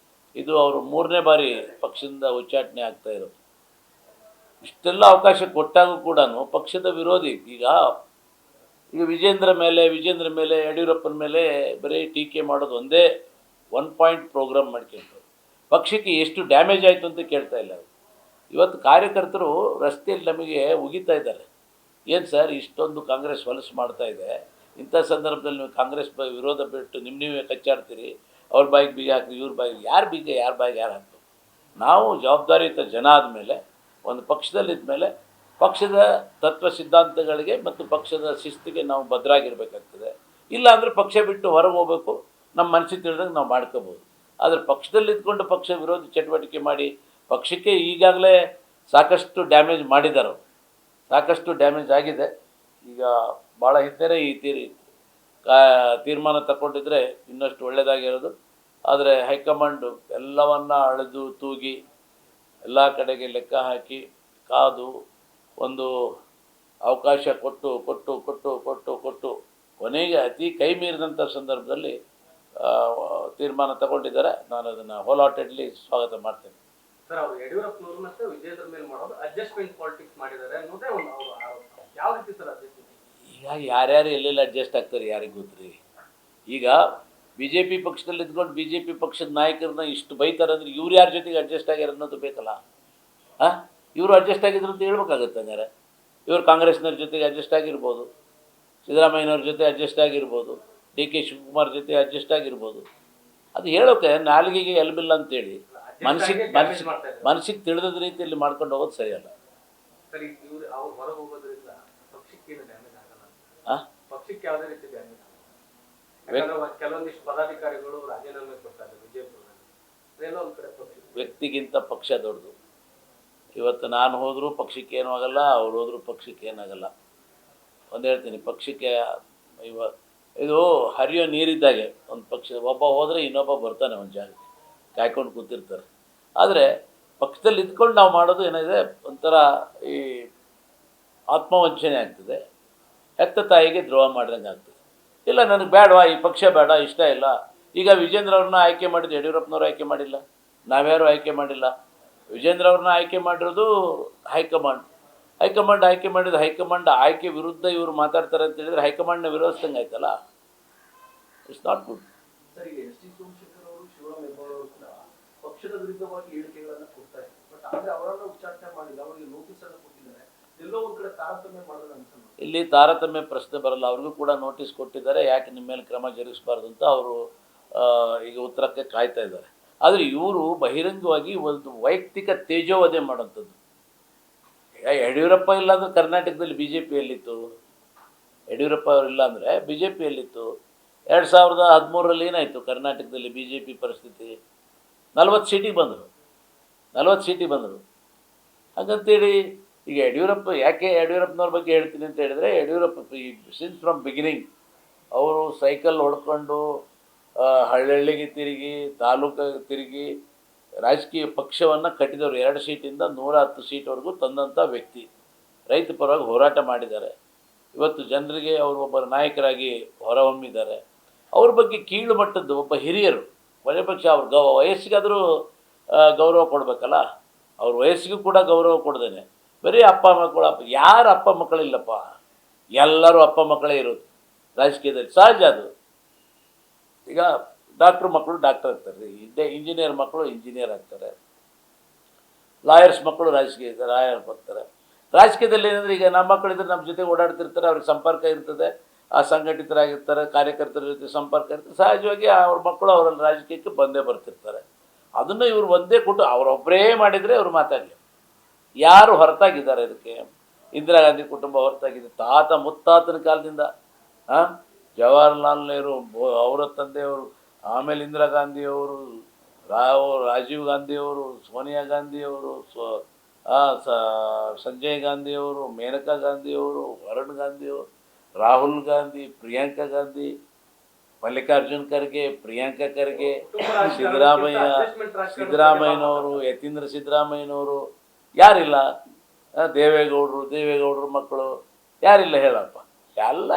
ಇದು ಅವರು 3ನೇ ಬಾರಿ ಪಕ್ಷದಿಂದ ಉಚ್ಚಾಟನೆ ಆಗ್ತಾ ಇರೋದು. ಇಷ್ಟೆಲ್ಲ ಅವಕಾಶ ಕೊಟ್ಟಾಗೂ ಕೂಡ ಪಕ್ಷದ ವಿರೋಧಿ ಈಗ ವಿಜೇಂದ್ರ ಮೇಲೆ ಯಡಿಯೂರಪ್ಪನ ಮೇಲೆ ಬರೀ ಟೀಕೆ ಮಾಡೋದು ಒಂದೇ ಒನ್ ಪಾಯಿಂಟ್ ಪ್ರೋಗ್ರಾಮ್ ಮಾಡ್ಕೊಂಡ್ರು. ಪಕ್ಷಕ್ಕೆ ಎಷ್ಟು ಡ್ಯಾಮೇಜ್ ಆಯಿತು ಅಂತ ಕೇಳ್ತಾ ಇಲ್ಲ. ಇವತ್ತು ಕಾರ್ಯಕರ್ತರು ರಸ್ತೆಯಲ್ಲಿ ನಮಗೆ ಉಗಿತಾ ಇದ್ದಾರೆ, ಏನು ಸರ್ ಇಷ್ಟೊಂದು ಕಾಂಗ್ರೆಸ್ ಹೊಲಸು ಮಾಡ್ತಾ ಇದೆ, ಇಂಥ ಸಂದರ್ಭದಲ್ಲಿ ನೀವು ಕಾಂಗ್ರೆಸ್ ವಿರೋಧ ಬಿಟ್ಟು ನೀವೇ ಕಚ್ಚಾಡ್ತೀರಿ, ಅವ್ರ ಬಾಯಿಗೆ ಬೀಗ ಹಾಕಿ ಇವ್ರ ಬಾಯಿಗೆ ಯಾರು ಬೀಗ ಯಾರ ಬಾಯಿಗೆ ಯಾರು ಹಾಕ್ಬೇಕು. ನಾವು ಜವಾಬ್ದಾರಿಯುತ ಜನ ಆದಮೇಲೆ ಒಂದು ಪಕ್ಷದಲ್ಲಿದ್ದ ಮೇಲೆ ಪಕ್ಷದ ತತ್ವ ಸಿದ್ಧಾಂತಗಳಿಗೆ ಮತ್ತು ಪಕ್ಷದ ಶಿಸ್ತಿಗೆ ನಾವು ಬದ್ಧರಾಗಿರ್ಬೇಕಾಗ್ತದೆ. ಇಲ್ಲ ಅಂದರೆ ಪಕ್ಷ ಬಿಟ್ಟು ಹೊರಗೆ ಹೋಗ್ಬೇಕು, ನಮ್ಮ ಮನಸ್ಸಿಗೆ ತಿಳಿದಂಗೆ ನಾವು ಮಾಡ್ಕೋಬೋದು. ಆದರೆ ಪಕ್ಷದಲ್ಲಿ ಇದ್ಕೊಂಡು ಪಕ್ಷ ವಿರೋಧಿ ಚಟುವಟಿಕೆ ಮಾಡಿ ಪಕ್ಷಕ್ಕೆ ಈಗಾಗಲೇ ಸಾಕಷ್ಟು ಡ್ಯಾಮೇಜ್ ಮಾಡಿದ್ದಾರೆ, ಸಾಕಷ್ಟು ಡ್ಯಾಮೇಜ್ ಆಗಿದೆ. ಈಗ ಭಾಳ ಹಿಂದೆಯೇ ಈ ತೀರ್ಮಾನ ತಗೊಂಡಿದ್ರೆ ಇನ್ನಷ್ಟು ಒಳ್ಳೆಯದಾಗಿರೋದು. ಆದರೆ ಹೈಕಮಾಂಡು ಎಲ್ಲವನ್ನ ಅಳೆದು ತೂಗಿ ಎಲ್ಲ ಕಡೆಗೆ ಲೆಕ್ಕ ಹಾಕಿ ಕಾದು ಒಂದು ಅವಕಾಶ ಕೊಟ್ಟು ಕೊನೆಗೆ ಅತಿ ಕೈ ಮೀರಿದಂಥ ಸಂದರ್ಭದಲ್ಲಿ ತೀರ್ಮಾನ ತಗೊಂಡಿದ್ದಾರೆ. ನಾನು ಅದನ್ನು ಹೋಲ್ ಹಾರ್ಟೆಡ್ಲಿ ಸ್ವಾಗತ ಮಾಡ್ತೇನೆ. ಸರ್, ಅವರು ಯಡಿಯೂರಪ್ಪನವರು ಮತ್ತೆ ವಿಜೇಂದ್ರ ಮೇಲೆ ಮಾಡೋದು ಅಡ್ಜಸ್ಟ್ಮೆಂಟ್ ಪಾಲಿಟಿಕ್ಸ್ ಮಾಡಿದ್ದಾರೆ ಅನ್ನೋದೇ ಒಂದು ಅವರ ಆರೋಪ. ಯಾವ ರೀತಿ ಸರ್ ಅಡ್ಜಸ್ಟ್ಮೆಂಟ್? ಈಗ ಯಾರ್ಯಾರು ಎಲ್ಲೆಲ್ಲಿ ಅಡ್ಜಸ್ಟ್ ಆಗ್ತಾರೆ ಯಾರಿಗೆ ಗೊತ್ತ್ರಿ. ಈಗ BJP ಪಕ್ಷದಲ್ಲಿ ಇದ್ಕೊಂಡು BJP ಪಕ್ಷದ ನಾಯಕರನ್ನ ಇಷ್ಟು ಬೈತಾರೆ ಅಂದರೆ ಇವ್ರು ಯಾರ ಜೊತೆಗೆ ಅಡ್ಜಸ್ಟ್ ಆಗ್ಯಾರ ಅನ್ನೋದು ಬೇಕಲ್ಲ. ಇವರು ಅಡ್ಜಸ್ಟ್ ಆಗಿದ್ರು ಅಂತ ಹೇಳ್ಬೇಕಾಗತ್ತೆ. ಹಂಗಾರೆ ಇವರು ಕಾಂಗ್ರೆಸ್ನವ್ರ ಜೊತೆಗೆ ಅಡ್ಜಸ್ಟ್ ಆಗಿರ್ಬೋದು, ಸಿದ್ದರಾಮಯ್ಯನವ್ರ ಜೊತೆ ಅಡ್ಜಸ್ಟ್ ಆಗಿರ್ಬೋದು, DK ಶಿವಕುಮಾರ್ ಜೊತೆ ಅಡ್ಜಸ್ಟ್ ಆಗಿರ್ಬೋದು. ಅದು ಹೇಳೋಕೆ ನಾಲಿಗೆಗೆ ಎಲ್ಬಿಲ್ಲ ಅಂತೇಳಿ ಮನಸ್ಸಿಗೆ ತಿಳಿದ ರೀತಿಯಲ್ಲಿ ಮಾಡ್ಕೊಂಡು ಹೋಗೋದು ಸರಿಯಲ್ಲ. ಸರ್, ಇವರು ಅವ್ರು ಹೊರಗೆ ಹೋಗೋದ್ರಿಂದ ಪಕ್ಷಕ್ಕೆ ಏನು ಡ್ಯಾಮೇಜ್ ಆಗಲ್ಲ? ಪಕ್ಷಕ್ಕೆ ಯಾವುದೇ ರೀತಿ ಡ್ಯಾಮೇಜ್ ಆಗಲ್ಲ. ಯಾಕಂದ್ರೆ ಕೆಲವೊಂದಿಷ್ಟು ಪದಾಧಿಕಾರಿಗಳು ರಾಜೀನಾಮೆ ಕೊಡ್ತಾರೆ ವಿಜಯಪುರದಲ್ಲಿ. ಏನೋ ಒಂದು ಕಡೆ ಪಕ್ಷ ವ್ಯಕ್ತಿಗಿಂತ ಪಕ್ಷ ದೊಡ್ಡದು. ಇವತ್ತು ನಾನು ಹೋದರೂ ಪಕ್ಷಕ್ಕೆ ಏನೂ ಆಗಲ್ಲ, ಅವ್ರು ಹೋದರೂ ಪಕ್ಷಕ್ಕೆ ಏನಾಗಲ್ಲ. ಒಂದು ಹೇಳ್ತೀನಿ, ಪಕ್ಷಕ್ಕೆ ಇದು ಹರಿಯೋ ನೀರಿದ್ದಾಗೆ. ಒಂದು ಪಕ್ಷ ಒಬ್ಬ ಹೋದರೆ ಇನ್ನೊಬ್ಬ ಬರ್ತಾನೆ ಒಂದು ಜಾಗಕ್ಕೆ, ಕಾಯ್ಕೊಂಡು ಕೂತಿರ್ತಾರೆ. ಆದರೆ ಪಕ್ಷದಲ್ಲಿ ಇದ್ಕೊಂಡು ನಾವು ಮಾಡೋದು ಏನಿದೆ ಒಂಥರ ಈ ಆತ್ಮವಂಚನೆ ಆಗ್ತದೆ, ಹೆತ್ತ ತಾಯಿಗೆ ದ್ರೋಹ ಮಾಡ್ದಂಗೆ ಆಗ್ತದೆ. ಇಲ್ಲ ನನಗೆ ಬೇಡವಾ, ಈ ಪಕ್ಷ ಬೇಡ, ಇಷ್ಟ ಇಲ್ಲ. ಈಗ ವಿಜೇಂದ್ರ ಅವ್ರನ್ನ ಆಯ್ಕೆ ಮಾಡಿದ್ದು ಯಡಿಯೂರಪ್ಪನವ್ರು ಆಯ್ಕೆ ಮಾಡಿಲ್ಲ, ನಾವ್ಯಾರು ಆಯ್ಕೆ ಮಾಡಿಲ್ಲ. ವಿಜೇಂದ್ರ ಅವ್ರನ್ನ ಆಯ್ಕೆ ಮಾಡಿರೋದು ಹೈಕಮಾಂಡ್ ಆಯ್ಕೆ ಮಾಡಿದ್ದು. ಹೈಕಮಾಂಡ್ ಆಯ್ಕೆ ವಿರುದ್ಧ ಇವರು ಮಾತಾಡ್ತಾರೆ ಅಂತ ಹೇಳಿದ್ರೆ ಹೈಕಮಾಂಡ್ನ ವಿರೋಧಿಸ್ದಂಗೆ ಆಯ್ತಲ್ಲ. It's not good. ಸರ್, ಈಗ ಎಸ್ ಟಿ ಸೋಮಶೇಖರ್ ಅವರು, ಶಿವರಾಮ್ ಹೆಬ್ಬಾರ್ ಅವರು ಕೂಡ ಪಕ್ಷದ ವಿರುದ್ಧವಾಗಿ ಹೇಳಿಕೆಗಳನ್ನು ಕೊಡ್ತಾರೆ. ಬಟ್ ಆದರೆ ಅವರನ್ನು ಉಚ್ಚಾಟನೆ ಮಾಡಿಲ್ಲ, ಅವರಿಗೆ ನೋಟಿಸ್ ಅನ್ನು ಕೊಟ್ಟಿದ್ದಾರೆ. ಎಲ್ಲೋ ಒಂದು ಕಡೆ ತಾರತಮ್ಯ ಮಾಡೋದು ಅನ್ಸಲ್ಲ. ಇಲ್ಲಿ ತಾರತಮ್ಯ ಪ್ರಶ್ನೆ ಬರಲ್ಲ. ಅವ್ರಿಗೂ ಕೂಡ ನೋಟಿಸ್ ಕೊಟ್ಟಿದ್ದಾರೆ, ಯಾಕೆ ನಿಮ್ಮ ಮೇಲೆ ಕ್ರಮ ಜರುಗಿಸಬಾರ್ದು ಅಂತ ಅವರು ಈಗ ಉತ್ತರಕ್ಕೆ ಕಾಯ್ತಾ ಇದ್ದಾರೆ. ಆದರೆ ಇವರು ಬಹಿರಂಗವಾಗಿ ಒಂದು ವೈಯಕ್ತಿಕ ತೇಜೋವಧೆ ಮಾಡೋಂಥದ್ದು. ಯಡಿಯೂರಪ್ಪ ಇಲ್ಲಾಂದ್ರೆ ಕರ್ನಾಟಕದಲ್ಲಿ BJP ಎಲ್ಲಿತ್ತು? ಯಡಿಯೂರಪ್ಪ ಅವರಿಲ್ಲ ಅಂದರೆ BJP ಎಲ್ಲಿತ್ತು? 2013ರಲ್ಲಿ ಏನಾಯಿತು ಕರ್ನಾಟಕದಲ್ಲಿ BJP ಪರಿಸ್ಥಿತಿ? 40 ಸೀಟಿಗೆ ಬಂದರು. ಹಾಗಂತೇಳಿ ಈಗ ಯಾಕೆ ಯಡಿಯೂರಪ್ಪನವ್ರ ಬಗ್ಗೆ ಹೇಳ್ತೀನಿ ಅಂತ ಹೇಳಿದರೆ, ಯಡಿಯೂರಪ್ಪ ಸಿನ್ಸ್ ಫ್ರಮ್ ಬಿಗಿನಿಂಗ್ ಅವರು ಸೈಕಲ್ ಹೊಡ್ಕೊಂಡು ಹಳ್ಳಿಗೆ ತಿರುಗಿ, ತಾಲೂಕಿಗೆ ತಿರುಗಿ ರಾಜಕೀಯ ಪಕ್ಷವನ್ನು ಕಟ್ಟಿದವರು. 2 ಸೀಟಿಂದ 110 ಸೀಟ್ವರೆಗೂ ತಂದಂಥ ವ್ಯಕ್ತಿ. ರೈತ ಪರವಾಗಿ ಹೋರಾಟ ಮಾಡಿದ್ದಾರೆ. ಇವತ್ತು ಜನರಿಗೆ ಅವರು ಒಬ್ಬ ನಾಯಕರಾಗಿ ಹೊರಹೊಮ್ಮಿದ್ದಾರೆ. ಅವ್ರ ಬಗ್ಗೆ ಕೀಳು ಮಟ್ಟದ್ದು ಒಬ್ಬ ಹಿರಿಯರು, ಕೊನೆ ಪಕ್ಷ ಅವ್ರ ವಯಸ್ಸಿಗಾದರೂ ಗೌರವ ಕೊಡಬೇಕಲ್ಲ. ಅವ್ರ ವಯಸ್ಸಿಗೂ ಕೂಡ ಗೌರವ ಕೊಡ್ದೇನೆ ಬರೀ ಅಪ್ಪ ಯಾರು ಅಪ್ಪ ಮಕ್ಕಳಿಲ್ಲಪ್ಪ, ಎಲ್ಲರೂ ಅಪ್ಪ ಮಕ್ಕಳೇ ಇರೋದು ರಾಜಕೀಯದಲ್ಲಿ, ಸಹಜ ಅದು. ಈಗ ಡಾಕ್ಟ್ರ್ ಮಕ್ಕಳು ಡಾಕ್ಟರ್ ಆಗ್ತಾರೆ, ಇಂಜಿನಿಯರ್ ಮಕ್ಕಳು ಇಂಜಿನಿಯರ್ ಆಗ್ತಾರೆ, ಲಾಯರ್ಸ್ ಮಕ್ಕಳು ಲಾಯರ್ ಬರ್ತಾರೆ. ರಾಜಕೀಯದಲ್ಲಿ ಏನಂದರೆ ಈಗ ನಮ್ಮ ಮಕ್ಕಳಿದ್ರೆ ನಮ್ಮ ಜೊತೆ ಓಡಾಡ್ತಿರ್ತಾರೆ, ಅವ್ರಿಗೆ ಸಂಪರ್ಕ ಇರ್ತದೆ, ಸಂಘಟಿತರಾಗಿರ್ತಾರೆ, ಕಾರ್ಯಕರ್ತರ ಜೊತೆ ಸಂಪರ್ಕ ಇರ್ತದೆ. ಸಹಜವಾಗಿ ಅವ್ರ ಮಕ್ಕಳು ಅವರಲ್ಲಿ ರಾಜಕೀಯಕ್ಕೆ ಬಂದೇ ಬರ್ತಿರ್ತಾರೆ. ಅದನ್ನು ಇವರು ಒಂದೇ ಕೊಟ್ಟು ಅವರೊಬ್ಬರೇ ಮಾಡಿದರೆ ಅವರು ಮಾತಾಡಲಿ. ಯಾರು ಹೊರತಾಗಿದ್ದಾರೆ ಇದಕ್ಕೆ? ಇಂದಿರಾ ಗಾಂಧಿ ಕುಟುಂಬ ಹೊರತಾಗಿದೆ. ತಾತ ಮುತ್ತಾತನ ಕಾಲದಿಂದ ಜವಾಹರ್ಲಾಲ್ ನೆಹರು ಅವರ ತಂದೆಯವರು, ಆಮೇಲೆ ಇಂದಿರಾ ಗಾಂಧಿಯವರು, ರಾಜೀವ್ ಗಾಂಧಿಯವರು, ಸೋನಿಯಾ ಗಾಂಧಿಯವರು, ಸಂಜಯ್ ಗಾಂಧಿಯವರು, ಮೇನಕಾ ಗಾಂಧಿಯವರು, ವರುಣ್ ಗಾಂಧಿಯವರು, ರಾಹುಲ್ ಗಾಂಧಿ, ಪ್ರಿಯಾಂಕಾ ಗಾಂಧಿ, ಮಲ್ಲಿಕಾರ್ಜುನ್ ಖರ್ಗೆ, ಪ್ರಿಯಾಂಕಾ ಖರ್ಗೆ, ಸಿದ್ದರಾಮಯ್ಯನವರು, ಯತೀಂದ್ರ ಸಿದ್ದರಾಮಯ್ಯನವರು, ಯಾರಿಲ್ಲ? ದೇವೇಗೌಡರು ಮಕ್ಕಳು ಯಾರಿಲ್ಲ ಹೇಳಪ್ಪ, ಎಲ್ಲ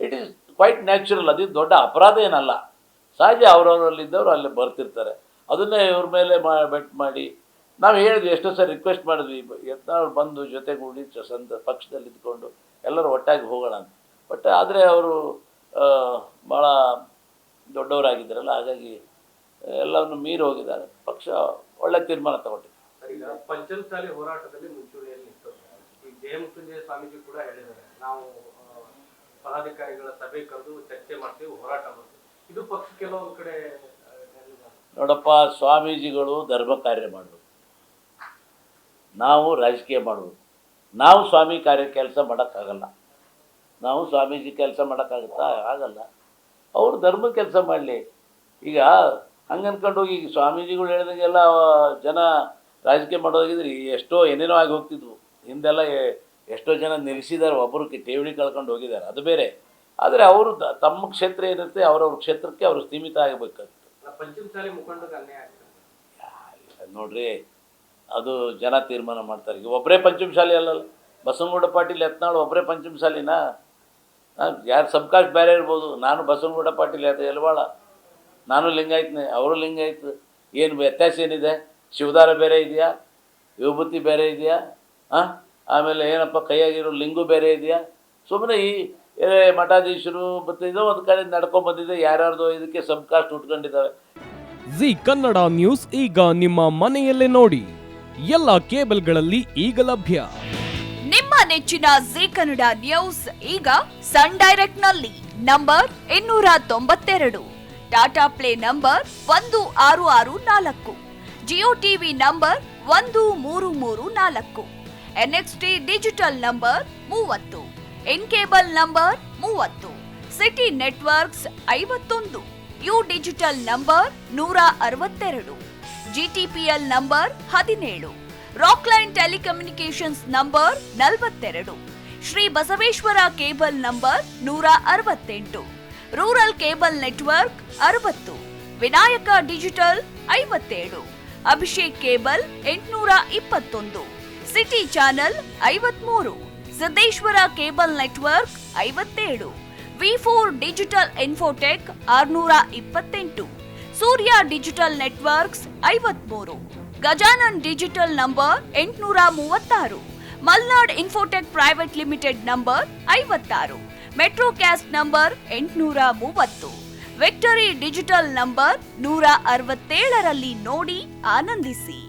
ಇಟ್ ಈಸ್ ಕ್ವೈಟ್ ನ್ಯಾಚುರಲ್. ಅದು ದೊಡ್ಡ ಅಪರಾಧ ಏನಲ್ಲ, ಸಹಜ. ಅವರವರಲ್ಲಿದ್ದವರು ಅಲ್ಲಿ ಬರ್ತಿರ್ತಾರೆ. ಅದನ್ನೇ ಇವ್ರ ಮೇಲೆ ಬೆಟ್ ಮಾಡಿ ನಾವು ಹೇಳಿದ್ವಿ, ಎಷ್ಟೋ ಸರಿ ರಿಕ್ವೆಸ್ಟ್ ಮಾಡಿದ್ವಿ, ಯತ್ನಾಳ್ ಬಂದು ಜೊತೆಗೂಡಿ ಪಕ್ಷದಲ್ಲಿ ಇದ್ಕೊಂಡು ಎಲ್ಲರೂ ಒಟ್ಟಾಗಿ ಹೋಗೋಣ ಅಂತ. ಬಟ್ ಆದರೆ ಅವರು ಭಾಳ ದೊಡ್ಡವರಾಗಿದ್ದಾರಲ್ಲ, ಹಾಗಾಗಿ ಎಲ್ಲವನ್ನು ಮೀರಿ ಹೋಗಿದ್ದಾರೆ. ಪಕ್ಷ ಒಳ್ಳೆ ತೀರ್ಮಾನ ತಗೊಂಡಿದೆ. ಈಗ ಪಂಚಮಸಾಲಿ ಹೋರಾಟದಲ್ಲಿ ಮುಂಚೂಣಿಯಲ್ಲಿ ನಿಂತು ಈಗ ಜಯಮೃತ್ಯುಂಜಯ ಸ್ವಾಮೀಜಿ ಕೂಡ ಹೇಳಿದ್ದಾರೆ, ನಾವು ಪದಾಧಿಕಾರಿಗಳ ಸಭೆ ಕರೆದು ಚರ್ಚೆ ಮಾಡ್ತೀವಿ, ಹೋರಾಟ ಮಾಡ್ತೀವಿ. ಇದು ಪಕ್ಷ ಕೆಲವೊಂದು ಕಡೆ ನೋಡಪ್ಪ, ಸ್ವಾಮೀಜಿಗಳು ಧರ್ಮ ಕಾರ್ಯ ಮಾಡಬೇಕು, ನಾವು ರಾಜಕೀಯ ಮಾಡಬೇಕು. ನಾವು ಸ್ವಾಮಿ ಕೆಲಸ ಮಾಡೋಕ್ಕಾಗಲ್ಲ, ನಾವು ಸ್ವಾಮೀಜಿ ಕೆಲಸ ಮಾಡೋಕ್ಕಾಗುತ್ತಾ? ಆಗಲ್ಲ. ಅವರು ಧರ್ಮದ ಕೆಲಸ ಮಾಡಲಿ. ಈಗ ಹಂಗೆ ಅನ್ಕೊಂಡು ಹೋಗಿ ಈಗ ಸ್ವಾಮೀಜಿಗಳು ಹೇಳಿದಾಗೆಲ್ಲ ಜನ ರಾಜಕೀಯ ಮಾಡೋದಾಗಿದ್ರೆ ಎಷ್ಟೋ ಏನೇನೋ ಆಗಿ ಹೋಗ್ತಿದ್ವು. ಹಿಂದೆಲ್ಲ ಎಷ್ಟೋ ಜನ ನಿಲ್ಲಿಸಿದ್ದಾರೆ, ಒಬ್ಬರು ಠೇವಣಿ ಕಳ್ಕೊಂಡು ಹೋಗಿದ್ದಾರೆ, ಅದು ಬೇರೆ. ಆದರೆ ಅವರು ತಮ್ಮ ಕ್ಷೇತ್ರ ಏನಿರುತ್ತೆ ಅವರವ್ರ ಕ್ಷೇತ್ರಕ್ಕೆ ಅವರು ಸೀಮಿತ ಆಗಬೇಕಾಗುತ್ತೆ. ಪಂಚಮಸಾಲಿ ಮುಖಂಡರಿಗೆ ಅನ್ಯಾಯ ಆಗ್ತದೆ ನೋಡ್ರಿ, ಅದು ಜನ ತೀರ್ಮಾನ ಮಾಡ್ತಾರೆ. ಈಗ ಒಬ್ಬರೇ ಪಂಚಮಸಾಲಿ ಅಲ್ಲಲ್ಲ, ಬಸವನಗೌಡ ಪಾಟೀಲ್ ಯತ್ನಾಳ್ ಒಬ್ಬರೇ ಪಂಚಮಸಾಲಿನಾ? ಯಾರು ಸಬ್ಕಾಸ್ಟ್ ಬೇರೆ ಇರ್ಬೋದು. ನಾನು ಬಸವನಗೌಡ ಪಾಟೀಲ್ ಯಲವಾಳ, ನಾನು ಲಿಂಗಾಯತನೇ, ಅವರು ಲಿಂಗಾಯತ. ಏನು ವ್ಯತ್ಯಾಸ ಏನಿದೆ? ಶಿವದಾರ ಬೇರೆ ಇದೆಯಾ? ವಿಭೂತಿ ಬೇರೆ ಇದೆಯಾ? ಆಮೇಲೆ ಏನಪ್ಪ ಕೈಯಾಗಿರೋ ಲಿಂಗು ಬೇರೆ ಇದೆಯಾ? ಸುಮ್ಮನೆ ಈ ಮಠಾಧೀಶರು ಮತ್ತು ಇದೋ ಒಂದು ಕಡೆ ನಡ್ಕೊಂಡ್ಬಂದಿದೆ, ಯಾರ್ಯಾರ್ದು ಇದಕ್ಕೆ ಸಬ್ಕಾಸ್ಟ್ ಉಟ್ಕೊಂಡಿದ್ದಾವೆ. ಜಿ ಕನ್ನಡ ನ್ಯೂಸ್ ಈಗ ನಿಮ್ಮ ಮನೆಯಲ್ಲೇ ನೋಡಿ, ಎಲ್ಲ ಕೇಬಲ್ಗಳಲ್ಲಿ ಈಗ ಲಭ್ಯ. ನಿಮ್ಮ ನೆಚ್ಚಿನ ಜಿ ಕನ್ನಡ ನ್ಯೂಸ್ ಈಗ ಸನ್ ಡೈರೆಕ್ಟ್ ನಲ್ಲಿ number 292, Tata play number 1664, Jio TV number 1334, NXT digital number 30, in cable number 30, city networks 51, U digital number 162, GTPL number 17, Rockline telecommunications number 42, Shri Basaveshwara cable number 168, rural cable network 60, Vinayaka digital 57, Abhishek cable 821, city channel 53, Siddeshwara cable network 57, V4 digital Infotech 628, Surya digital networks 53, Gajanan digital number 836, Malnad Infotech Private Limited number 56, Metrocast number 830, Victory Digital number 167ರಲ್ಲಿ ನೋಡಿ ಆನಂದಿಸಿ.